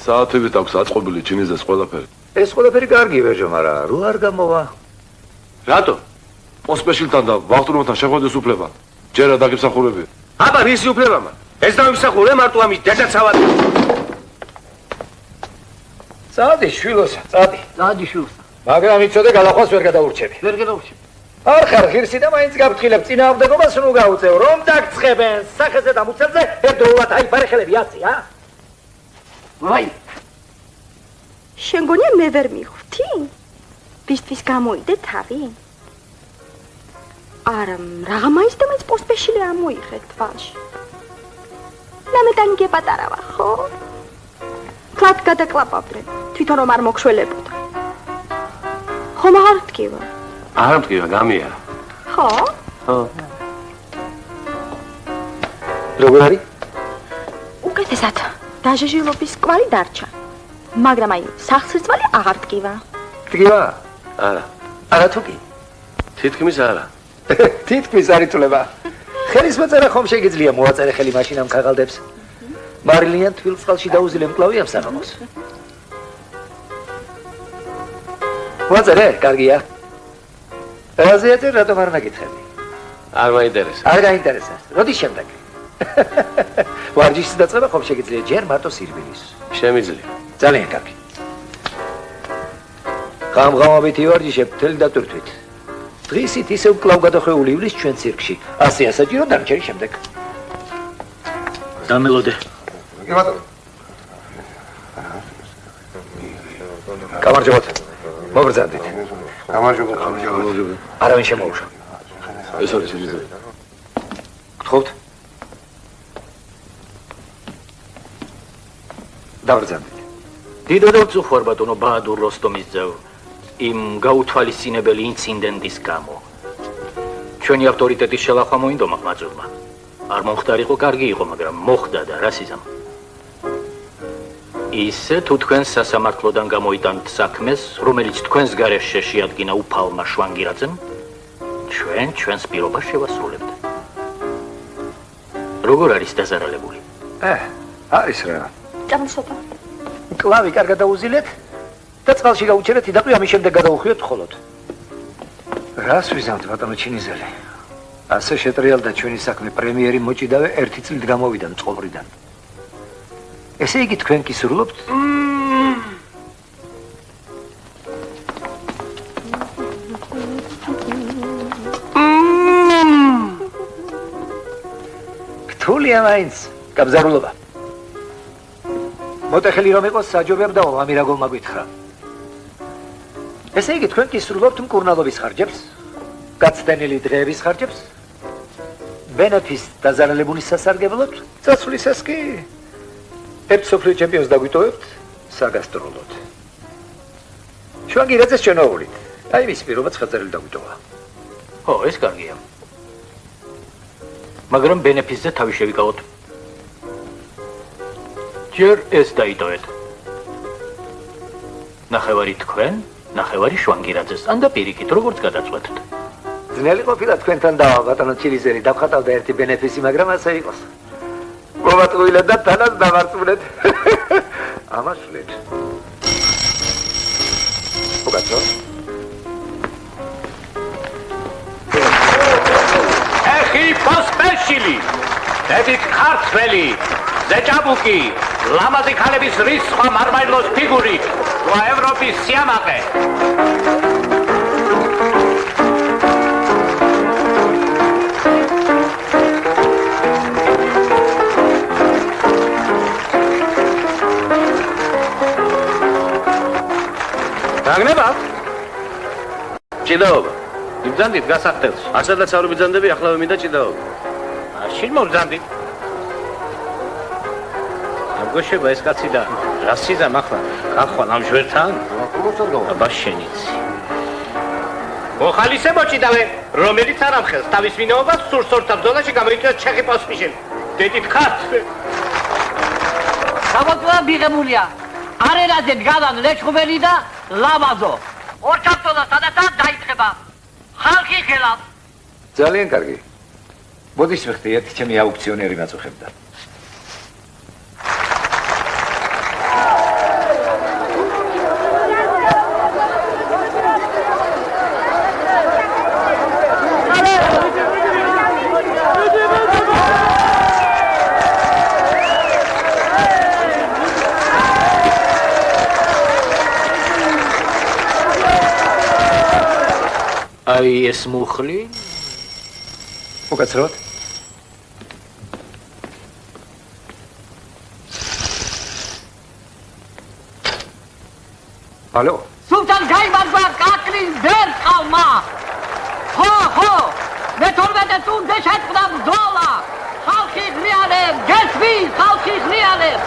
საათებით აქვს აწყობილი ჩინიზეს ყველაფერი. ეს ყველაფერი კარგი ვერჯო, მაგრამ რო არ გამოვა? რატო? პოსტპეშილთან და ბახტუროვთან შეხვედეს უფლება. ჯერა დაგიფსახურები. აბა რისი უფლება მაქვს? ეს დავიფსახურე მარტო ამის დედაცავად. წადი შვილოსა, წადი. წადი შვილოსა. მაგრამ იცოდე გალახვას ვერ გადაურჩები. ვერ გადაურჩები. არ ხარ ღირსი და მაინც გაფრთხილებ წინააღმდეგობას ნუ გაუწევ, რომ დაგწხებენ სახეზე და მუცელზე ერთდროულად აი ბარეხელები აცი, ა? ვაი. შენ გონია მე ვერ მიხვდი? ვისთვის გამოიდე თავი? არა, რაღა მაინც და მაინც პოსტპეშილი ამოიღე თვალში. ლამედანი გეპატარავა, ხო? კლად გადაკლაპავდნენ, თვითონ რომ არ მოგშველებოდა. ხომ აღარ ვთქივა? არ მტკივა, გამია. ხო? ხო. როგორ არის? უკეთესად. დაჟეჟილობის კვალი დარჩა. მაგრამ აი, სახსრიცვალი აღარ ვთქივა. ვთქივა? არა. არა თუ კი? თითქმის არა. თითქმის არ ითვლება. ხელის მოწერა ხომ შეგიძლია მოაწერე ხელი მაშინ ამ ქაღალდებს. მარილიან თბილ წყალში დაუზილე მკლავი ამ საღამოს. მოაწერე, კარგია. აზიათი რატომ არ ნაკითხები? არ მაინტერესებს. არ გაინტერესებს. როდის შემდეგ? ვარჯიშის დაწყება ხომ შეგიძლია ჯერ მარტო სირბილის. შემიძლია. ძალიან კარგი. ხამხამობით ივარჯიშებ მთელი დატვირთვით. დღისით ისევ კლავ გადახვეული ივლის ჩვენ ცირკში. 100 ასაჭირო დარჩენი შემდეგ. დამელოდე. კი ბატონო. გამარჯობათ. მოგრძანდით. გამარჯობა. არავინ შემოუშვა. ეს არის შეიძლება. გთხოვთ? დავრძანდით. დიდად ვწუხარ ბატონო ბაადურ როსტომის ძევ იმ გაუთვალისწინებელი ინციდენტის გამო. ჩვენი ავტორიტეტის შელახვა მოინდომა ხმაძურმა. არ მომხდარიყო, კარგი იყო, მაგრამ მოხდა და რა სიზამ. ისე თუ თქვენ სასამართლოდან გამოიტანთ საქმეს, რომელიც თქვენს გარეშე შეადგინა უფალმა შვანგირაძემ, ჩვენ ჩვენს პირობას შევასრულებთ. როგორ არის დაზარალებული? არის რა. წამოსვლა. კლავი კარგად დაუზილეთ და წყალში გაუჩერეთ იდაყვი ამის შემდეგ გადაუხვიოთ ხოლოდ. რას ვიზამთ ბატონო ჩინიზელი? ასე შეტრიალდა ჩვენი საქმე პრემიერი მოჭიდავე 1 წლით გამოვიდა მწყობრიდან. ესე იგი თქვენ კი სრულობთ? რთულია მაინც, გაბზარულობა. მოტეხელი რომ იყოს საჯობებდაო ამირაგოლმა გითხრა. ესე იგი თქვენ კი სრულობთ მკურნალობის ხარჯებს, გაცდენილი დღეების ხარჯებს, ბენეფის დაზარალებული სასარგებლოდ, წასვლისას კი ერთ მსოფლიო ჩემპიონს დაგვიტოვებთ საგასტროლოდ. შვანგირაძეს ჩვენაურით, აი მის პირობაც ხაწერილი დაგვიტოვა. ხო, ეს კარგია. მაგრამ ბენეფისზე თავი შევიკავოთ. ჯერ ეს დაიტოვეთ. ნახევარი თქვენ, ნახევარი შვანგირაძეს, ან და პირიქით, როგორც გადაწყვეტთ. ძნელი ყოფილა თქვენთან დავა ბატონო ჩილიზელი, დავხატავდა ერთი ბენეფისი, მაგრამ ასე იყოს. მოვატყუილეთ და თანაც დავარწმუნეთ. ამაშლეთ. მოგაწო? ეხი პოსპეშილი, დედით ქართველი, ზეჭაბუკი, ლამაზი ქალების რისხვა მარმაილოს ფიგური, რვა ევროპის სიამაყე. დაგნება? ჭიდაობა. იბრძანდით გასახდელში. ასადაც არ ვიბრძანდები, ახლა მინდა ჭიდაობა. შინ მოვძანდით. ამგოშება ეს კაცი და რასიზამ ახლა გახვალ ამ ჟვერთან? აბა შენიცი. მოხალისე მოჭიდავე, რომელიც არ ამხელს თავის ვინაობას სურს ორთა ბრძოლაში გამოიწვიოს ჩეხი პოსპიშელი. დედით ქართველი. გამოწვევა მიღებულია. არენაზე დგავან ლეჩხუმელი და ლამაზო. ორჩაბრძოლა სადაც დაიწყება. ხალხი ხელავს. ძალიან კარგი. მოდის ვიხდი ერთი ჩემი აუქციონერი მაწუხებდა. აი ეს მუხლი? მოგაცროთ? ალო? სულთან გაიმარჯვა კაკლის ბერყალმა. ხო, მე-12 წუთზე შეწყდა ბრძოლა. ხალხი ღრიანებს, გესმის, ხალხი ღრიანებს.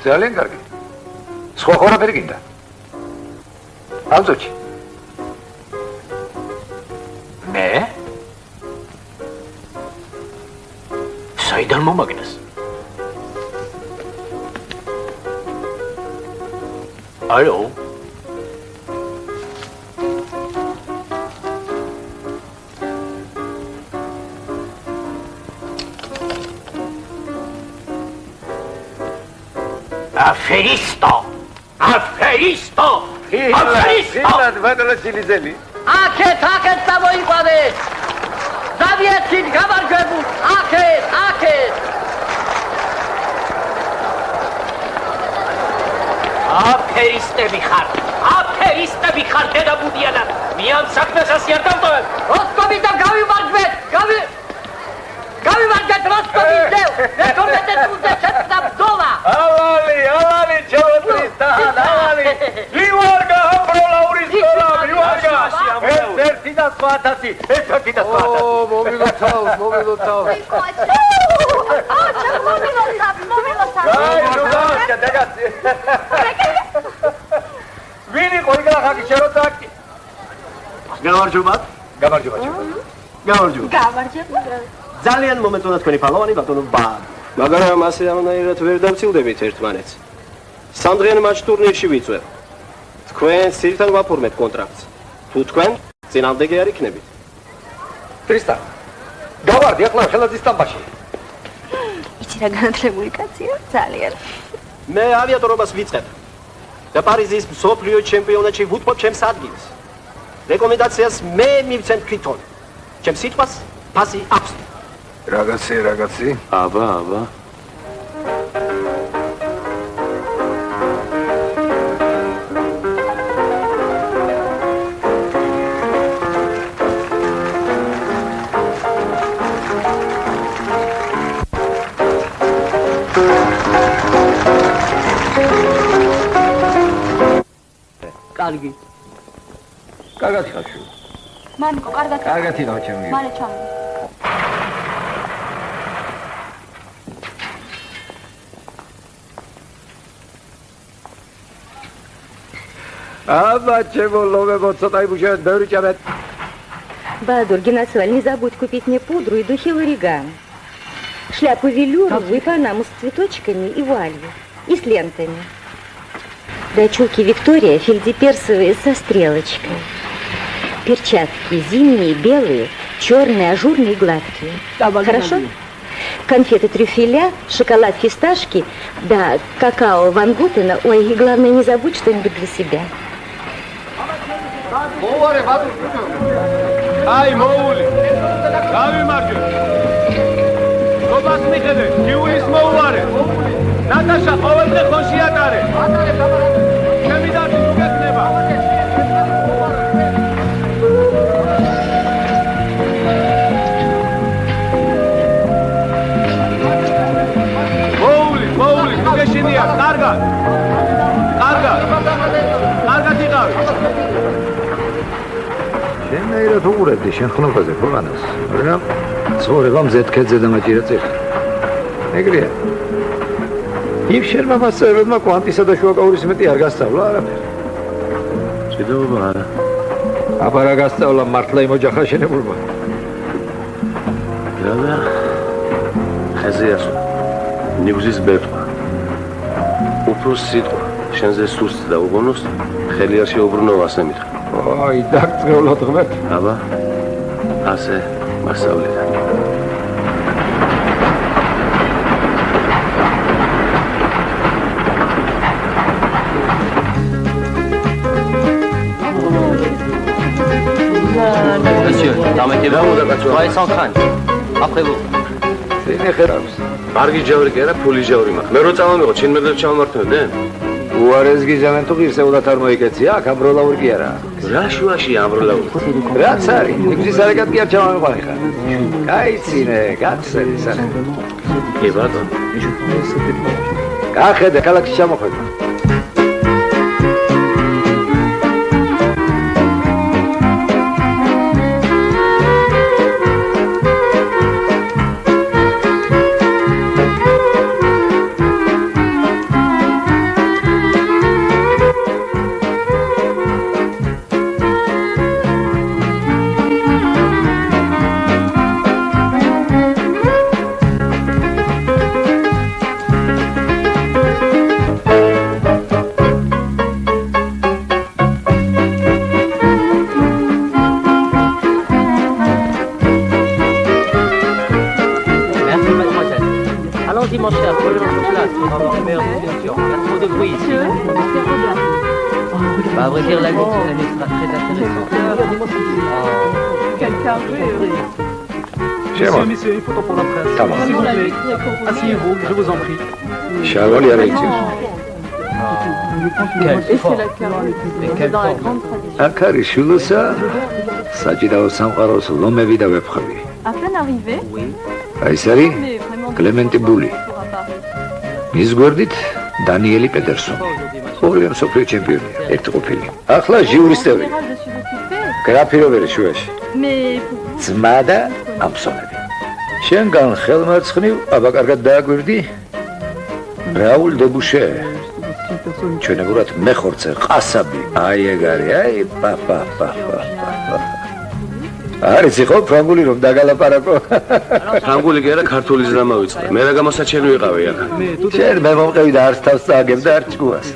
ძალიან კარგი. სხვა ხორაფერი გინდა? ალზოჩი. მე? საიდან მომაგნეს? ალო? Aferisto! Aferisto! ხილად ბატონო ჩილიზელი. აქეთ წამოიყვანეთ. დავიეცით გამარჯვებულს. აქეთ. აფერისტები ხარ, დედაბუდიანად. მე ამ საქმეს ასე არ დავტოვებ. როსტომი და გავიმარჯვეთ. გავიმარჯვეთ როსტომის. მე-12 წუთზე შეწყდა ბრძოლა. ავალი, ჩავატრის ავალი. ლივარგა ბროლაურის დოლა, ლივარგა. ერთი და სხვა 1000. ო, მომილოცავს. ჩამომილოცავს. დაგაცი. ვინი ყოიგა ხაკი შეროთაკი. გამარჯობა. ძალიან მომენტოა თქვენი ფალოვანი ბატონო ბად. მაგრამ ასე ამნაირად ვერ დავცილდებით ერთმანეთს. სამდღიან მატჩ ტურნირში ვიწვევ. თქვენ სირთან ვაფორმეთ კონტრაქტს. თუ თქვენ წინამდეგი არ იქნებით. ტრისტან. გავარდი ახლა ხელაძის სტამბაში. იცი რა განათლებული კაცია? ძალიან. მე ავიატორობას ვიწყებ. და პარიზის მსოფლიო ჩემპიონატში ვუთმობ ჩემს ადგილს. რეკომენდაციას მე მივცემ თვითონ. ჩემს სიტყვას ფასი აქვს. რაგაცი. აბა. კარგი. კარგად ხარ შვილო. მამიკო, კარგად. კარგად იყავ ჩემი. მალე ჩავიდი. აბა ჩემო ლომებო ცოტა იმუშავეთ ბევრი ჭამეთ. Баадур, Геннадьевна, не забудь купить мне пудру и духи Лориган. Шляпу велюровую и панаму с цветочками и вуалью, и с лентами. Да чулки Виктория фельдеперсовые со стрелочкой. Перчатки зимние, белые, черные, ажурные и гладкие. Хорошо? Конфеты трюфеля, шоколад фисташки, да какао Ван Гутена. Ой, и главное, не забудь что-нибудь для себя. Ай, მოული. გავიმარჯვე. გობას მიხედე, ჯიუის მოუარე. ნატაშა, ყოველდღე ხოში ატარე. ჩემი დარჩი უგექნება. მოული, გეშინია, კარგად. კარგად იყავი. შენაირად უყურებდი შენ ხნობაზე ხოლანას, მაგრამ ცხოვრება მზეთქედზე დამაჭირა წიხლი. ეგრეა. იმ შენმა მასწავლებელმა კვანტისა და შუაკაურის მეტი არ გასწავლა არაფერი. ჭიდაობა არა. აბა რა გასწავლა მართლა იმ ოჯახა შენებულმა. და ხეზიასო. ნიგზის ბერტყვა. უფროს სიტყვა, შენზე სურს და უგონოს, ხელი არ შეუბრუნო ასე მითხრა. აი, დაგწევლოთ ღმერთ. აბა, ასე მასწავლეთ. Monsieur, soyez sans crainte. Après vous. მარგი ჯავრი კი არა, ფული ჯავრი მაქვს. მე რო წავამიღო, ჩინ მერდად ჩავმართმევდე? უარეს გიზავენ თუ ღირსეულად არ მოიგეცი, აქ ამბროლაური კი არა. რა შუაშია ამბროლაური? რაც არის, ნიგზის არაკად კი არ ჩავამიყარი ხარ. გაიცინე, გაცელი სანე. კი ბატონო. გახედე, ქალაქში ჩამოხვედი. À vrai dire, la nuit sera très intéressante. Quelqu'un veut. Monsieur, une photo pour la presse. S'il vous plaît, asseyez-vous, je vous en prie. Charles, il y a Et c'est la carte dans la grande tradition. აქ არის შულოსა საჭიდაო სამყაროს ლომები და ვეფხვები. À peine arrivé. აი ეს არის კლემენტი ბული. მის გვერდით დანიელი პედერსონი. ორივე მსოფლიო ჩემპიონია, ერთი ყოფილი. ახლა ჟიურის წევრი. გრაფიროვერი შუაში. ძმა და ამსონები. შენგან ხელმარცხნივ, აბა კარგად დააგვირდი. რაულ დებუშე. ჩვენებურად მეხორცე ყასაბი. აი ეგ არის, აი პაპა. არის იყო ფრანგული რომ დაგალაპარაკო. ფრანგული კი არა, ქართულის დამავიწყდა. მე რა გამოსაჩენი ვიყავი აქ. შენ მე მომყევი და არც თავს წააგებ და არც ჭკუას.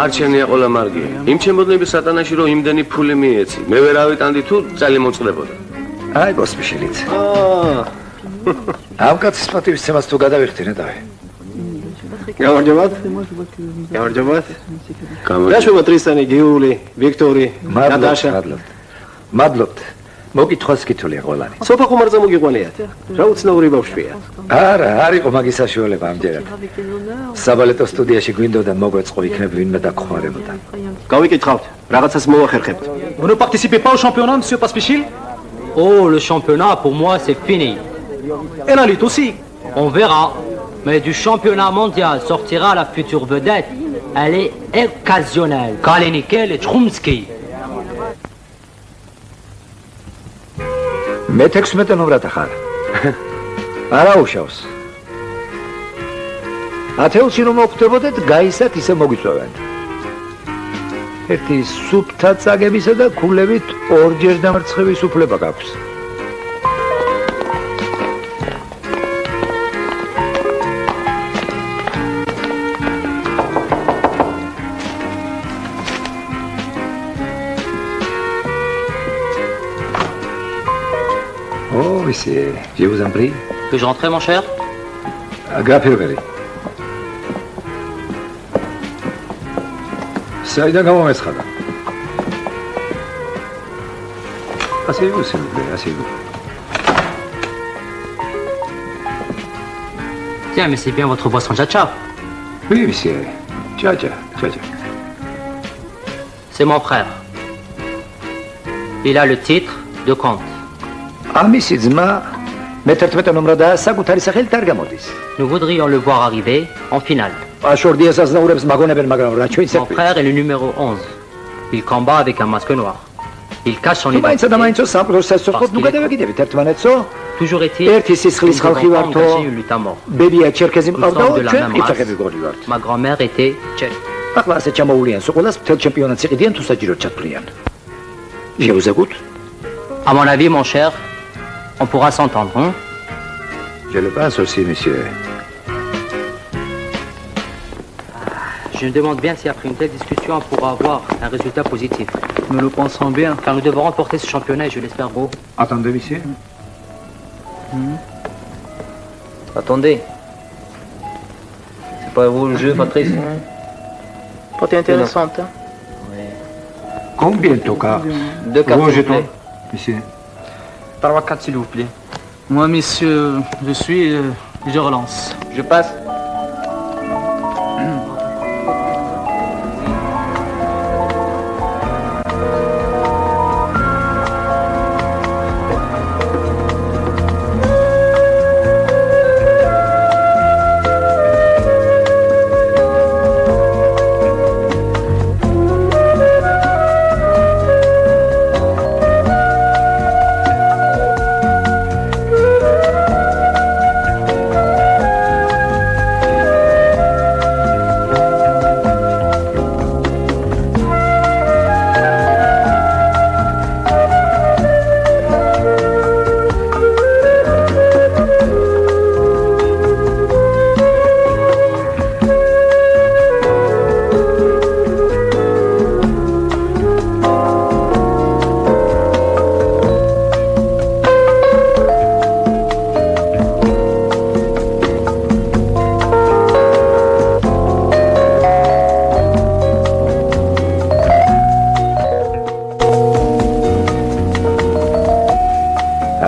არჩენია ყოლა მარგია. იმ ჩემოდნები სატანაში რომ იმდენი ფული მიეცი. მე ვერ ავიტანდი თუ წალი მოწყდებოდა. აი გოსპიშილიც. ამ კაცის პატივისცემას თუ გადავიხდინე დავე. გამარჯობათ. გაშუვა ტრისანი, გიული, ვიქტორი, ნატაშა. მადლობთ. მოგითხოვს კითხვია ყველანი. სოფა ხუმარძა მოგიყვანიათ. რა უცნაური ბავშვია. არა, არ იყო მაგის საშუალება ამჯერად. საბალეტო სტუდიაში გვინდოდა მოგვეწყო იქნებ ვინმე დაგხვარებოდა. გავიკითხავთ, რაღაცას მოვახერხებთ. Vous ne participez pas au championnat, monsieur Paspichil? Oh, le championnat, pour moi, c'est fini. Et la lutte aussi. On verra. Mais du championnat mondial sortira la future vedette. Elle est occasionnelle. Kalenikel et Chomsky. მე-16 ნომრად ხარ. არა უშავს. ათეულში რომ მოხვდებოდეთ, გაისად ისე მოგვიწევენ. ერთი სუფთა წაგებისა და ქულებით ორჯერ დამარცხების უფლება გაქვს. Oh, monsieur, je vous en prie. Puis-je rentrer, mon cher? Graphiogari. Saïda გამომეცხადა. Asseyez-vous, s'il vous plaît, asseyez-vous. Tiens, mais c'est bien votre boisson tcha-tcha. Oui, monsieur. Tcha-tcha, tcha-tcha. C'est mon frère. Il a le titre de comte. Amisi ძმა მე-11 ნომრადაა საკუთარი სახელით არ გამოდის. Nous voudrions le voir arriver en finale. აშორდიას აზნაურებს მაგონებენ, მაგრამ რა ჩვენს Mon frère est le numéro 11. Il combat avec un masque noir. Il cache son მაინც და identité. მაინც სამყროს სასწორად ნუ გადავეკიდებით ერთმანეთსო. Toujours est-il, ერთი სისხლის ხალხი nous ვართ, devons engager une lutte à mort. ბებია ჩერქეზი Nous მყავდა, sommes de la ჩვენ même ყიფაღები race. გორი ვართ. Ma grand-mère était tchèque. ახლა ასე ჩამოულიან სულ მთელ ჩემპიონატს იყიდიან თუ საჯიროდ ჩათვლიან. შეუზაგოთ? À mon avis, mon cher, on pourra s'entendre, hein? Je le pense aussi, monsieur. Je me demande bien si après une telle discussion, on pourra avoir un résultat positif. Nous le pensons bien. Car nous devons remporter ce championnat et je l'espère gros. Attendez, monsieur. Attendez. C'est pas vous le jeu, Patrice? Portée intéressante. Hein? Combien de cas? Deux cartes, Gros s'il vous jetons, plaît. monsieur. 3-4, s'il vous plaît. Moi, monsieur, je suis... je relance. Je passe.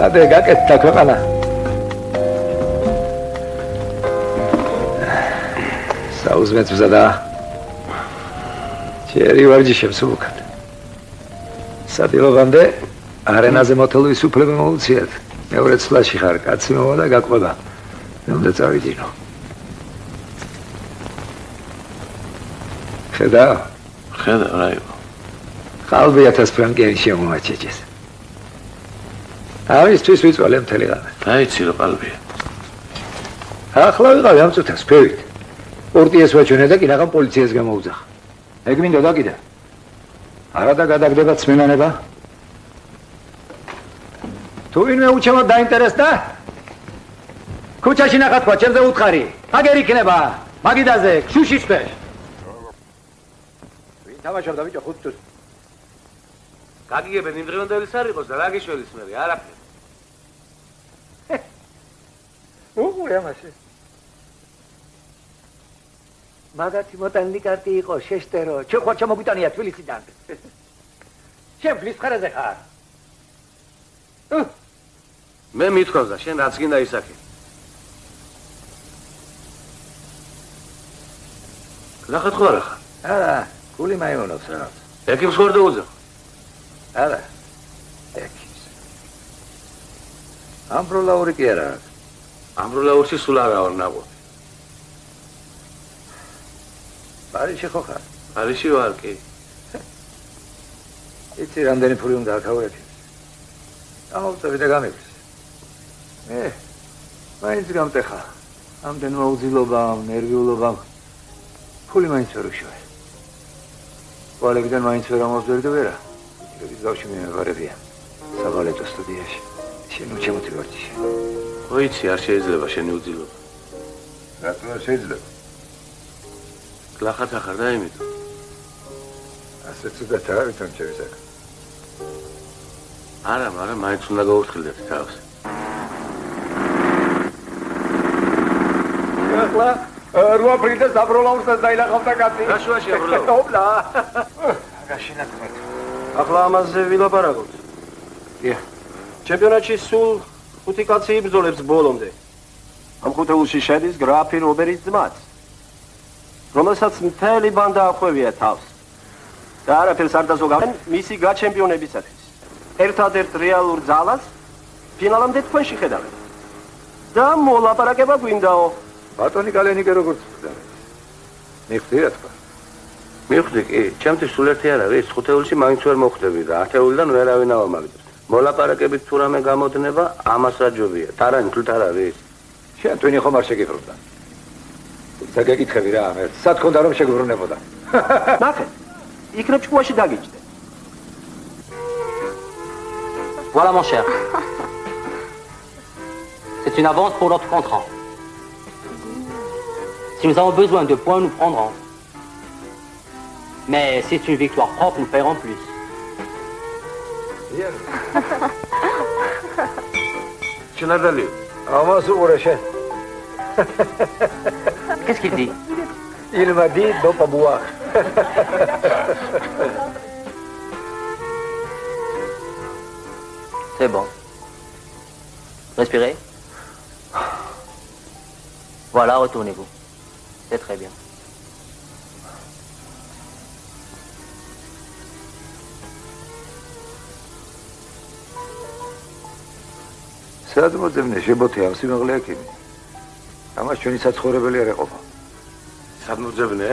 Ade gaketda ქვეყანა. საუზმეც მზადა. ჯერი ვარჯიშებს უკან. სადილობამდე არენაზე მოთხოვის უფლება მოუციათ. მეორე წლაში ხარ, კაცი მოვა და გაყვება. მე უნდა წავიდინო. ხედავ? ხედავ, რა იყო? ყალბი 1000 ფრანკიანი შემომაჩეჭეს. ავისთვის ვიწვალე მთელი ღამე. დაიცი რა ყალბია. ახლა ვიყავი ამ წუთას ფევით. პორტიეს ვაჩვენე და კი რაღაც პოლიციას გამოუძახა. ეგ მინდოდა კიდე. არა და გადაგდება წმინანება. თუ ვინმე უჩემოდ დაინტერესდა? ქუჩაში ნახა თქვა, ჩემზე უთხარი. აგერ იქნება, მაგიდაზე, შუშის ქვეშ. ვინ თამაშობდა ბიჭო 5 წუთს? გაგიგებენ იმ დღევანდელი არ იყოს და რა გიშველის მე, არაფერი. უღურე ამაში. მაგათი მოტანილი კარტი იყო, შეშტერო. ჩვენ ხوار ჩამოგვიტანია თბილისიდან. შენ ფლის ხარაზე ხარ. მე მithქვავს და შენ რაც გინდა ისაკი. ნახეთ ხო არა ხარ? არა, გული მაიმუნობს რა. ეკიმს ხარ და უძახ. არა. ეკიმს. ამბროლაური კი არა. ამბროლაურში სულ არა ვარ ნაყოფი. პარიზში ხო ხარ? პარიზში ვარ კი. იცი რამდენი ფული უნდა აქავრეთ? ამოვწევი და გამიფრს. მაინც გამტეხა. ამდენ მოუძილობამ, ნერვიულობამ. ფული მაინც ვერ უშოვე. ვალებიდან მაინც ვერ ამოვზვერი და ვერა. ირების გავში მიმეფარებია. საბალეტო სტუდიაში. შენ უჩემოთი ვარჯიში. ოიცი, არ შეიძლება შენი უძილობა. რატო არ შეიძლება? გლახაც ახარ და იმიტომ. ასე ცუდად არ ვითომ შევისაკ. არა, მაგრამ მაინც უნდა გაურთხილდეთ თავს. ახლა რვა პრინცეს აბროლაუსთან დაინახავდა კაცი. რა შუაში აბროლაუს? ოპლა. გაშინათმეთ. ახლა ამაზე ვილაპარაკოთ. დიახ. ჩემპიონატში სულ 5 კაცი იბრძოლებს ბოლომდე. ამ ხუთეულში შედის გრაფი რობერის ძმაც, რომელსაც მთელი ბანდა ახვევია თავს. და არაფერს არ დაზოგავენ მისი გაჩემპიონებისათვის. ერთადერთ რეალურ ძალას ფინალამდე თქვენში ხედავენ. და მოლაპარაკება გვინდაო. ბატონი გალენიკე როგორც ხდება. მიხდი რა თქვა? მივხვდი კი, ჩემთვის სულ ერთი არ არის, ხუთეულში მაინც ვერ მოხვდები და ათეულიდან ვერავინ ავამაგდებს. მოლაპარაკებით თუ რამე გამოდნება, ამას რაჯობია. თარანი თვით არ არის. შენ თქვენი ხომ არ შეგიფრობდა. თუმცა გეკითხები რა, მე სად ქონდა რომ შეგვრუნებოდა. ნახე, იქნებ ჭკუაში დაგიჯდე. Voilà mon cher. C'est une avance pour notre contrat. Si nous avons besoin de points, nous prendrons. Mais si c'est une victoire propre, nous paierons plus. Qu'est-ce qu'il dit? Il m'a dit de ne pas boire. C'est bon. Respirez. Voilà, retournez-vous. C'est très bien. სად მოძებნე შებოთი ამ სიმაღლე აქიმი? ამას ჩვენი საცხოვრებელი არ ეყოფა. სად მოძებნე?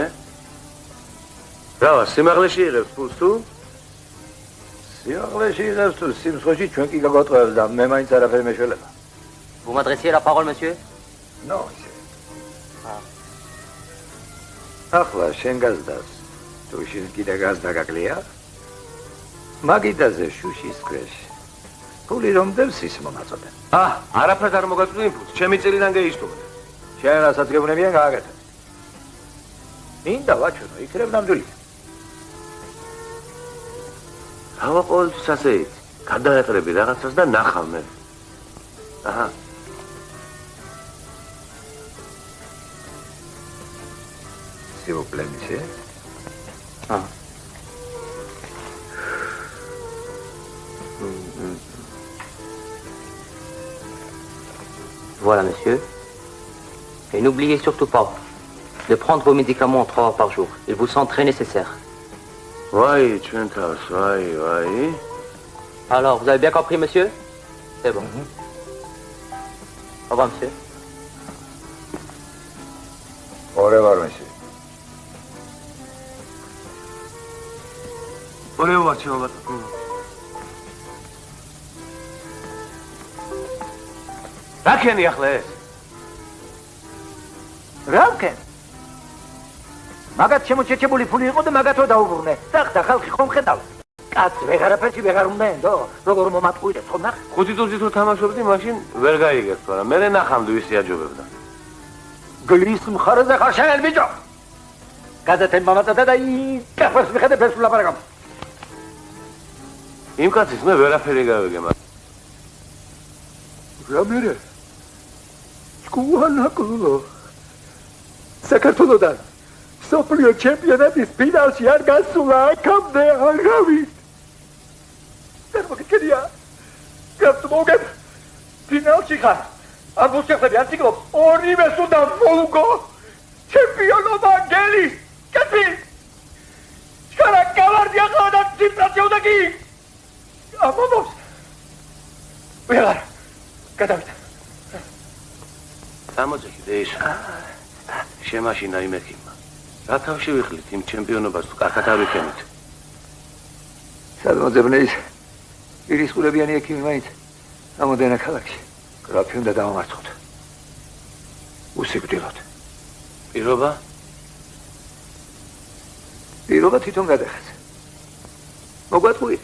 რა, სიმაღლეში იღებს ფულს თუ? სიმაღლეში იღებს თუ სიმსხვეში ჩვენ კი გაგვატყუებს და მე მაინც არაფერი მეშველება. Vous m'adressiez la parole, monsieur? Non, ახლა შენ გაზდას. თუ შენ კიდე გაზდა გაკლია? მაგიდაზე შუშის ქვეშ. ფული რომ დევს ის მომაწოდე. არაფრად არ მოგაწვდები ფულს, ჩემი წილიდან გაისტუმრე. შენ რასაც გეუბნებიან გააკეთე. მინდა ვაჩვენო, იქნებ ნამდვილი. ავა ყოველთვის ასე იცი. გადაეყრები რაღაცას და ნახავ მე. აჰა. S'il vous plaît, monsieur. Voilà, monsieur. Et n'oubliez surtout pas de prendre vos médicaments 3 heures par jour. Ils vous sont très nécessaires. Oui, tu entends, oui. Alors, vous avez bien compris, monsieur? C'est bon. Au revoir, monsieur. Au revoir, monsieur. Au revoir, tu vas. რა ქენი ახლა ეს? რა ვქენ? მაგათ შემოჩეჩებული ფული იყო და მაგათო დაუბრუნე. და ხალხი ხომ ხედავს? კაც ვეღარაფერში ვეღარ უნდა ენდო? როგორ მომატყუირებს ხომ ნახ? 5 წუთი თუ თამაშობდი, მაშინ ვერ გაიგებს, მაგრამ მე ნახამდე ვისი აჯობებდა. გლის მხარეზე ხარ შენ ბიჭო. გაზეთენ მომაწადა და კაფეს მიხედე ფესს ლაპარაკობ. იმ კაცის მე ვერაფერი გავიგე, მაგრამ რა მერე? კუანაკულო. საქართველოდან სოფლიო ჩემპიონატის ფინალში არ გასულა აქამდე აღავით. ვერ მოგექცია. გასმოგებ ფინალში ხარ. არ მოსწრები არ ციკლობს. ორივეს უნდა მოუგო. ჩემპიონობა გელი. კაცი. შარა კავარდია ხოდა ციფრაცი უნდა კი. ამომოს. ვეღარ. გადავიდა. გამოძიხიდე ის. შემაშინა იმ ექიმმა. რა თავში ვიხლით იმ ჩემპიონობას თუ კარგად არ ვიქენით? სად მოძებნე ის? ირისყურებიანი ექიმი მაინც ამოდენა ქალაქში. გრაფი უნდა დავამარცხოთ. უსიკვდილოდ. პირობა? პირობა თვითონ გადახაც. მოგვატყუი.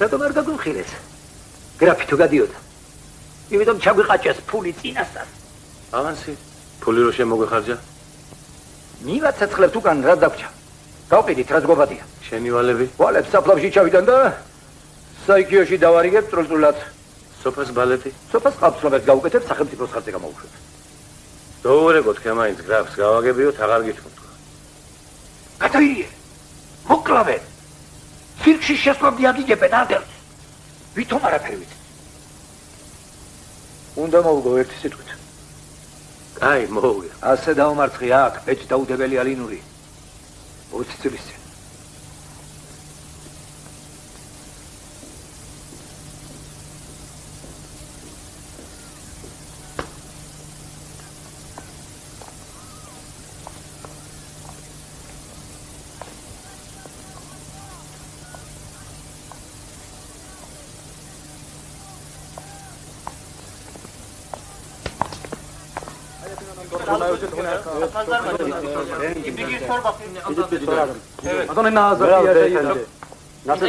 რატომ არ გაგუხილეს? გრაფი თუ გადიოდა. იმიტომ ჩაგვიყაჭეს ფული წინასწარ. ავანსი? ფული რო შემოგვეხარჯა? მივაც ცეცხლებთ უკან რა დაგჭა. გავყიდით რაც გობადია. შენი ვალები? ვალებს საფლავში ჩავიდან და საიქიოში დავარიგებ წრულწულად. სოფას ბალეტი? სოფას ყაფსლობებს გავუკეთებ სახელმწიფოს ხარჯზე გამოვუშვებ. დოურეკოთ ქემაინც გრაფს გავაგებიოთ აღარ გითხოვთ. გადაირიე. მოკლავენ. ცირკში შესვლამდე აგიგებენ ადერს. ვითომ არაფერი ვიცი. უნდა მოვგო ერთი სიტყვით. კაი, მოვგე. ასე დავმარცხი აქ, ბეჭ დაუდებელი ალინური. 20 წლის წინ. Adon nazar ya şeyde. Nasıl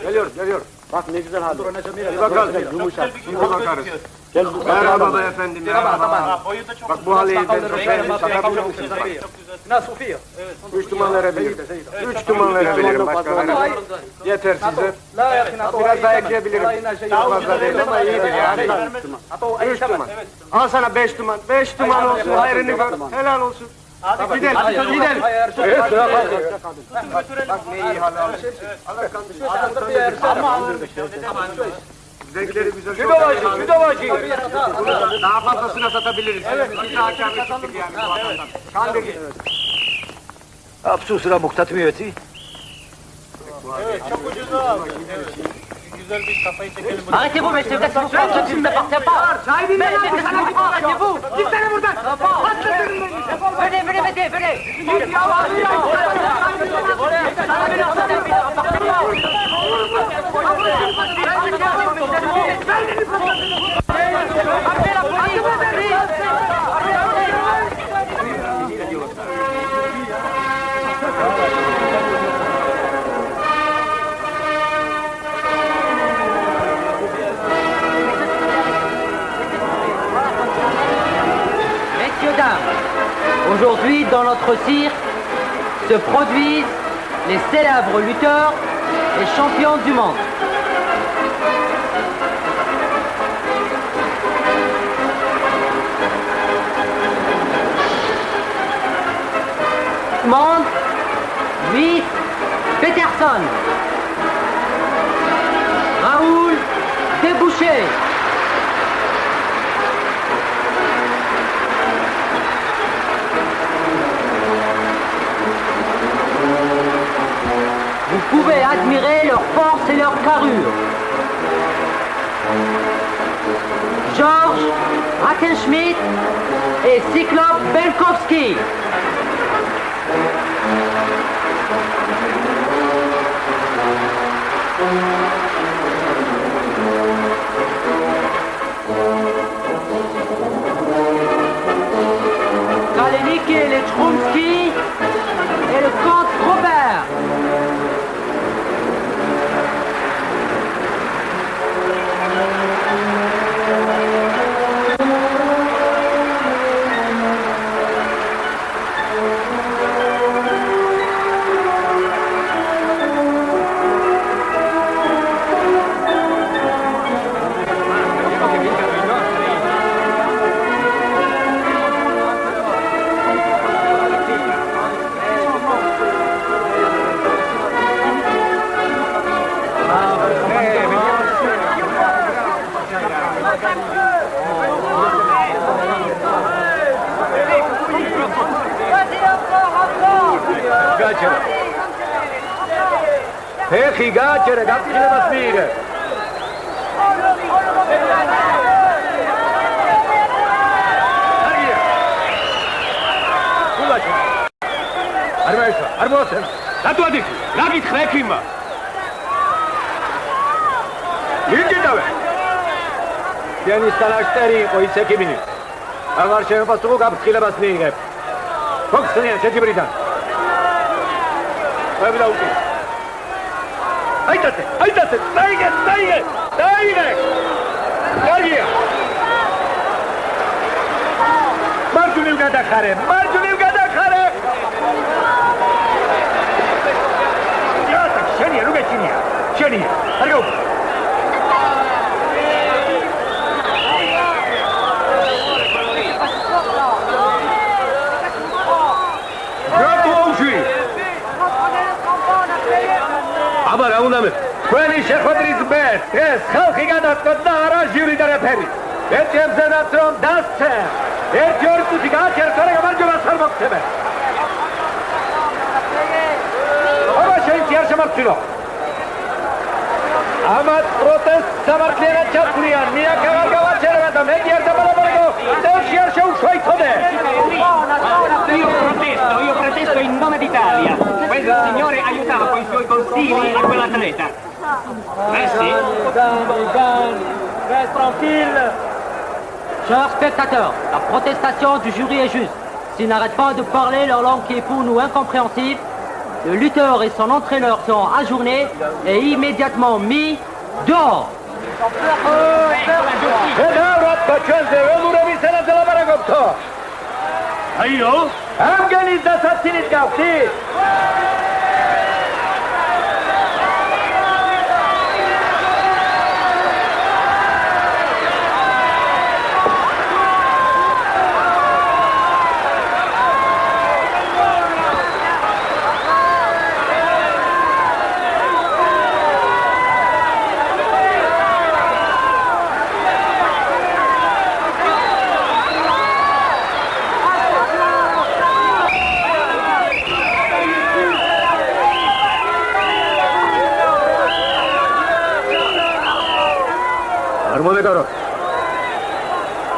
Geliyor. Geliyor. Bak ne güzel hali. Bir bakalım. Yumuşak. Şimdi bakarız. Gel bu. Merhaba beyefendi. Merhaba. Bak bu hali ben Nasıl Sofia? Evet. 3 duman verebilirim. 3 duman verebilirim. Başka veremem. Yeter size. Biraz daha ekleyebilirim. Çok fazla değil ama iyidir yani. 3 duman. Al sana 5 duman. 5 duman olsun. Hayrını gör. Helal olsun. Hadi gidelim. Gidelim. Evet. Bak ne iyi hal almış. Renkleri güzel. Güdovacı. Daha fazlasına satabiliriz. Bir daha kârlı çıktık yani bu adamdan. Kandır git. Absusura muhtatmıyordu. Evet, çok ucuz abi. Evet. Güzel bir kafayı çekelim. Arrêtez-vous, messieurs, vous êtes sortis, ne partez pas. Arrêtez-vous. Gitsene buradan. Venez, venez, venez, venez. Messieurs, dames, aujourd'hui dans notre cirque se produisent les célèbres lutteurs et champions du monde. Monde, Miss Peterson, Raoul Débouché, vous pouvez admirer leur force et leur carrure. Georges Hackenschmidt et Cyclope Belkowski. Galeniki et les Trumski et le comte Robert. ფეხი გააჩერე, გაწიხლებას მიიღე. არ მოესვა, არ მოასწრა. რატო ადიქი? რა გითხრა ექიმმა? მიგიდავე. შენი სტალაქტერი იყო ის ექიმი. აღარ შემოპასუხო გაფრთხილებას მიიღებ. ფოქსნია შეჯიბრიდან. ყვები დაუკი. აიტაცე, დაიგე. კარგია. მარჯვნივ გადახარე. იათა, შენია, რო გეჩინია. შენია. არ გაუგო. აბა რა უნდა მე? თქვენი შეხვედრის ბერს ეს ხალხი გადაწყვეტ და არა ჟიური და რეფერი. ერთიებზედაც რომ დასცე. ერთი-ორი წუთი გააჩერეთ, თორე გამარჯვებას არ მოგცემენ. აბა შენ კი არ შემარცხილო. ამათ პროტესტ სამართლიანად ჩათვლიან. მიაკა არ გავაჩერებენ და მე კი არ დამალაპარაკო. წელში არ შეუშვა იცოდე. Io protesto in nome d'Italia. Questo signore aiutava con i suoi consigli a quell'atleta. Messi? Reste tranquille. Chers spectateurs, la protestation du jury est juste. S'ils n'arrêtent pas de parler leur langue qui est pour nous incompréhensible, le lutteur et son entraîneur seront ajournés et immédiatement mis dehors. Aïe, Angelis d'assassinat gauti.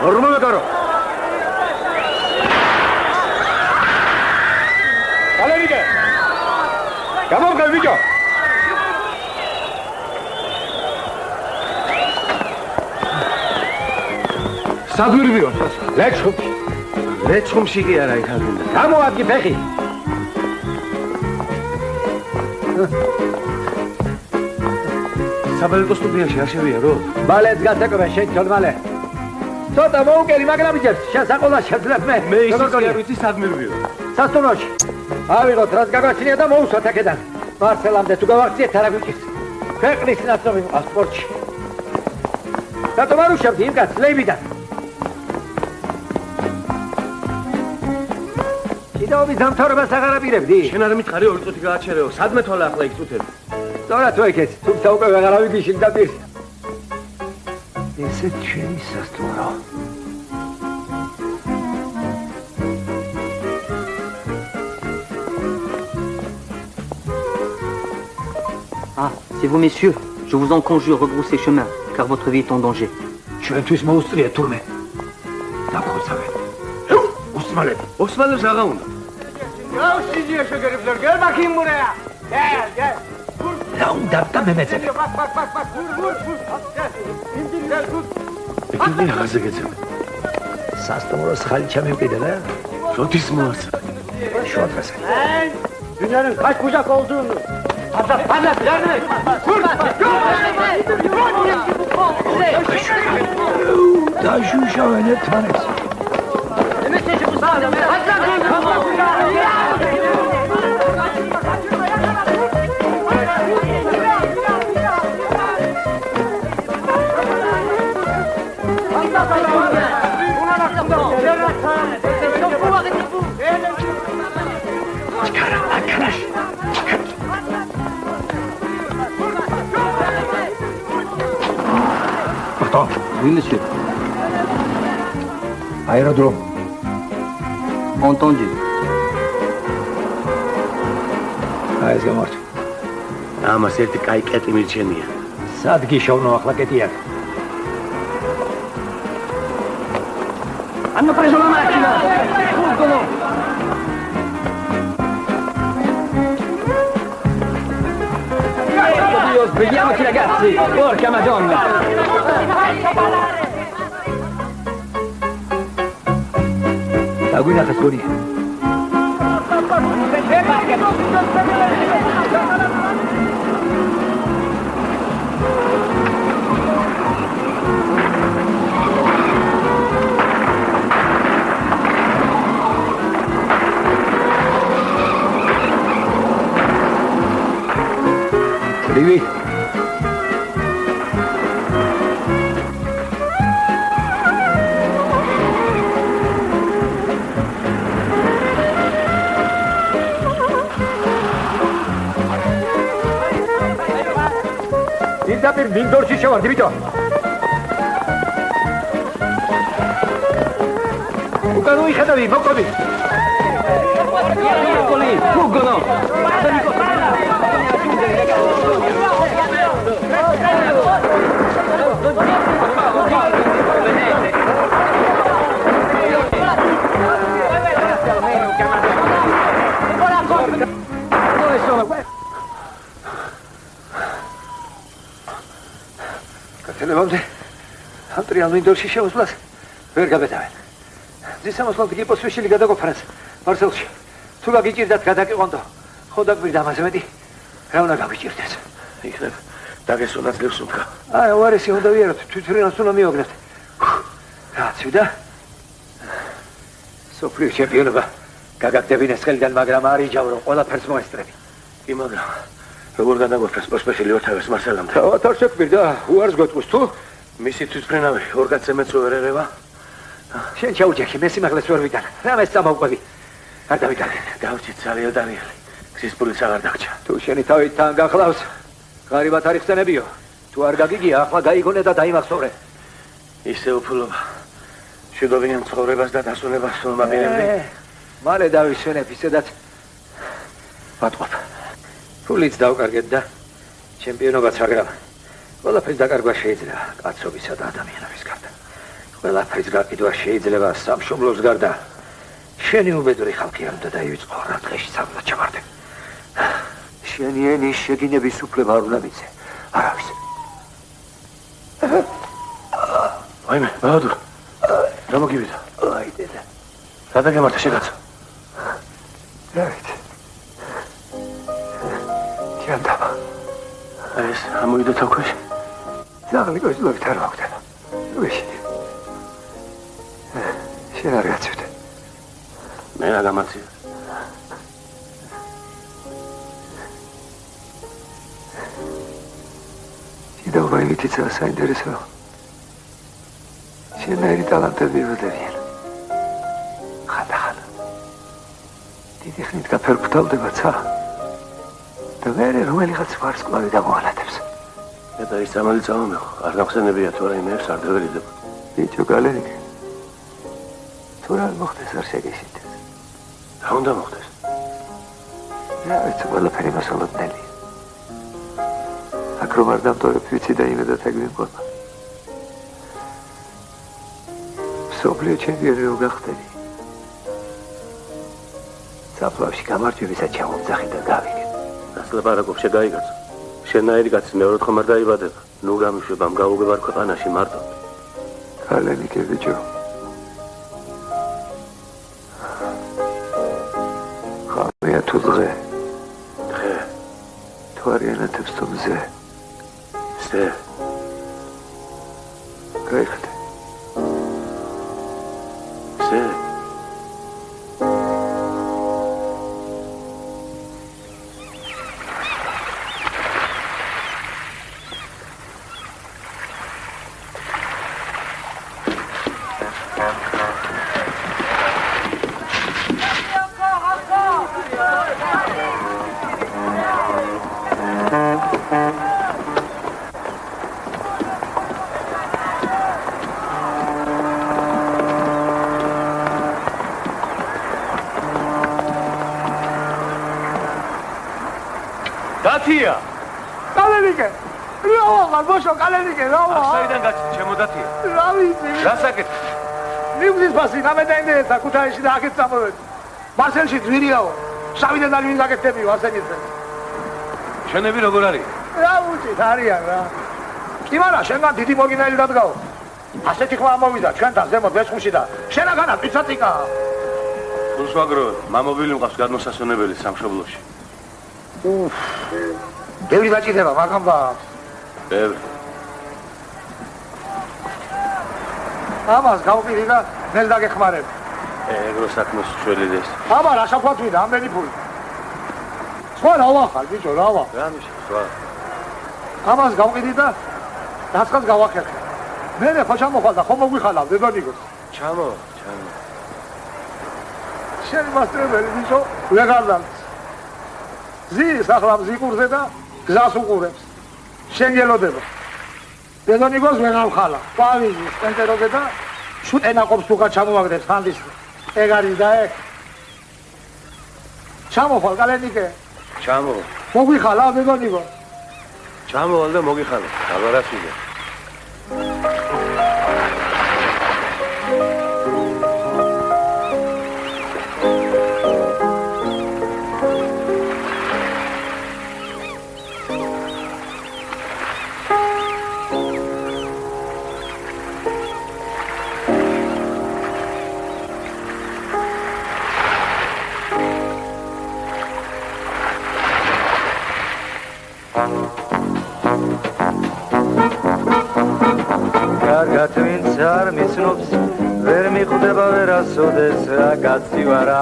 Ormomegaro. Alevige. Gamov video. Sadurvio. Leçxumში კი არა იქაგინდა. გამოადგი ფეხი. საბალეტო სტუდიაში არ შევიარო? ბალეტს გასაკობენ შენ თოლმალე. ცოტა მოუკერი, მაგრამ იჯერს, შენ საყოლა შეძლებ მე. მე ისიც კი არ ვიცი სად მივიო. სასტუმროში. ავიღოთ, რაც გაგვაჩნია და მოусვათ აქედან. მარსელამდე თუ გავახციეთ, არა გვიჭირს. ქვეყნის ნაცნობი ვიყავს სპორტში. რატომ არ უშევდი იმ კაცს ლეიბიდან? ჭიდაობის დამთავრებას აღარ აპირებდი? შენ არ მითხარი 2 წუთი გააჩერეო, სადმე თვალა ახლა იქ წუთები? სწორად თუ ეგეც, თუმცა უკვე აღარ ავიგიშინ და პირს. ესე ჩვენი სასტუმრო. Ah, c'est vous, messieurs. Je vous en conjure, rebroussez chemin, car votre vie est en danger. ჩვენთვის მოუსწრია თურმე. დაგხოცავენ. ოსმალები. ოსმალებს აღა უნდა. გაუშიჯია შეგერებდა, გერმაქიმურეა. რა უნდა და მემეცები. ეკინი აღაზე გეცემ. სასტუმროს ხალი ჩამემყიდა და შოთის მოაცა. შოთასე. Dünyanın kaç kucak olduğunu. Fazla planı. Vur. Da şu şahane tanesi. Demek ki bu sağda. Arkadaş. Pardon. Oui, monsieur. Aérodrome. Entendu. ეს გამარჯ. ამას ერთი კაი კეტი მირჩენია. სად გიშოვნო ახლა კეტიაკ? Hanno preso la macchina! Fuggono! vediamoci ragazzi, porca madonna. Aguina Casconi. Arrivi. Intanto il Vindor ci avanti, Vito. Fuggono i cadavi, fuggono. Fuggono. Dove sono? Quante volte altri hanno indolciscevo sulla per capitare. Diciamo solo che posso uscire da conferenza. Marcelci, tu la giri da cadere quando ხოდა გვირდა მასე მეტი რა უნდა გავიჭირდეს იქნებ დაგესვენაც ლევსუნკა აი უარესი უნდა ვიეროთ თვითრენას უნდა მიოგნებთ რაცვიდა სოფლიო ჩემპიონობა გაგაგდებინეს ხელიდან მაგრამ არ იჯავრო ყველაფერს მოესწრები კი მაგრამ როგორ გადაგვეფრეს პროსპეშილი ოთავეს მარსელამდე თავად შეგვირდა უარს გეტყვის თუ მისი თვითფრენავი ორ კაცზე მეც ვერ ერევა შენ ჩაუჯექი მე სიმაღლეს ვერ ვიდან რამეს წამოვყვები არ დავიტანე დავრჩით ძალიან დარიელი გზის პულიც აღარ დაგჭა თუ შენი თავით თან გახლავს ღარიბად არ იხსენებიო თუ არ გაგიგია ახლა გაიგონე და დაიმახსოვრე ისე უფლობა შეგოვინიან ცხოვრებას და დასვენებას მომაპირებდი მალე დავისვენებ ისედაც ვატყობ ფულიც დავკარგეთ და ჩემპიონობაც მაგრამ ყველაფერს დაკარგვა შეიძლება კაცობისა და ადამიანების გარდა ყველაფერს გაკიდვა შეიძლება სამშობლოს გარდა შენი უბედური ხალხი არ უნდა დაივიწყო რა დღეში სამლად ჩამარდე შენი ენის შეგინების უფლება არ უნდა მიცე არავის ვაიმე ბაადურ რა მოგივიდა აი დედა რა დაგემართა შეგაცა რა ვიცი ჯანდაბა ეს ამოვიდა თავქვეშ ძაღლი გოჟლობით არ ვაგდება ვიში შენ არ გაცივდე მე რა გამაცია იდაობა იმითიცა საინტერესო შენაირი ტალანტები ველებიან ხანდახან დიდი ხნით გაფერფთავდება ცა და მერე რომელიღაც ვარსკვლავი გამოანათებს და ის ამალი წამომეხო არ გახსენებია თუ რა იმებს არ დაგერიდება ბიჭო გალერიკე თუ რა მოხდეს არ შეგეშინდეს რა უნდა მოხდეს რა ვიცი ყველაფერი მასალოდნელი აქ რომ არ დამტოვებ ვიცი და იმედად აგვიმყოფა სოფლიო ჩემპიონი რო გახდები საფლავში გამარჯვებისა ჩამომძახი და გავიგე ასლა პარაკობ შეგაიგაცა შენაირი კაცი მეორედ ხომ არ დაიბადება ნუ გამიშვება ამ გაუგებარ ქვეყანაში მარტო კალენიკე ბიჭო ხამია თუ დღე თუ არიანათებს თუ მზე ზე გაიხდე ზე დათია კალენიკე რა ბოშო კალენიკე რა საიდან გაცი ჩემო დათია რა ვიცი რა საკეთე ნიუზის ბასი ნამედაინდეთა ქუთაისში და აქეთ წამოვედი მარსელში ძვირიაო შავიდან არ ვინ გაკეთებიო არსენიძე შენები როგორ არის რა უწით არიან რა. კი მარა შენგან დიდი მოგინაილი დადგაო. ასეთი ხმა მოვიდა ჩვენთან ზემოთ ბეჭდში და შენაგანა პიცატიკა. გულსვაგროვე, მამობილი მყავს გადმოსასვენებელი სამშობლოში. ბევრი დაჭირდება მაგამ და ბევრი. ამას გავყიდი და ნელ დაგეხმარებ. ეგრო საქმეს შველიდეს. აბა რა შეხვდით ამდენი ფული. სხვა რა ვახარ ბიჭო რა ვახარ. რა მიშა სხვა. ამას გავყიდი და დასხას გავახერხე. მე ხო ჩამოხვალ და ხო მოგვიხალავ დედონიკო. ჩამო. შენ მასწავლებელი ბიჭო ვეღარ დალ. ზის ახლა მზიკურზე და გზას უყურებს. შენ გელოდება. დედონიკოს ვეღარ ხალა. ყვავილი სპენტეროზე და შუთ ენაყოფს თუღა ჩამოაგდებს ხანდის. ეგ არის და ეგ. ჩამოხვალ კალენიკე. ჩამო. მოგვიხალა დედონიკო. ჩამოვალ და მოგიხალა. დაბარასიდე. კარგად ვინც არ მიცნობს ვერ მიხვდება ვერასოდეს რა კაცი ვარ რა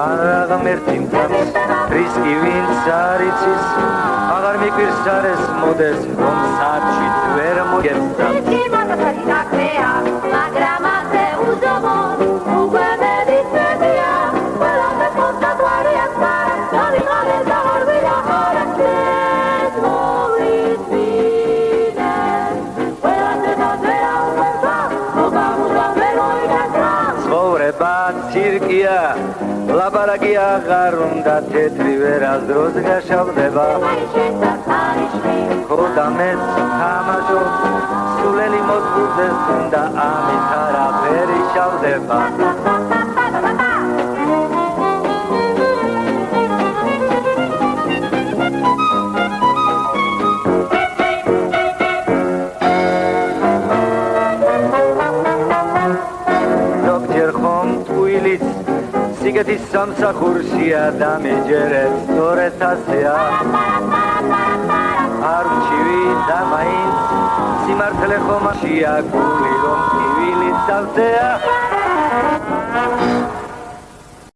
ღმერთი მწამს რისკი ვინც არ იცის აღარ მიკვირს არ ეს მოდეს რომ საჩით ვერ მოგებსა მაგრამ ასე უზომო უკვე მედიცინია ყველაფერს მოხდა გვარიას მარა დავიღალე და არ ვიღარ ცირკია ლაბარაკი აღარ უნდა თეთრი ვერას დროს გაშავდება ხოდა მეც თამაშობ სულელი მოწუდეს და ამით არაფერი შავდება სიგეთის სამსახურშია და მეჯერებს სწორედ ასეა არ ვჩივი და მაინც სიმართლე ხომაშია გული რომ ტივილი წავწეა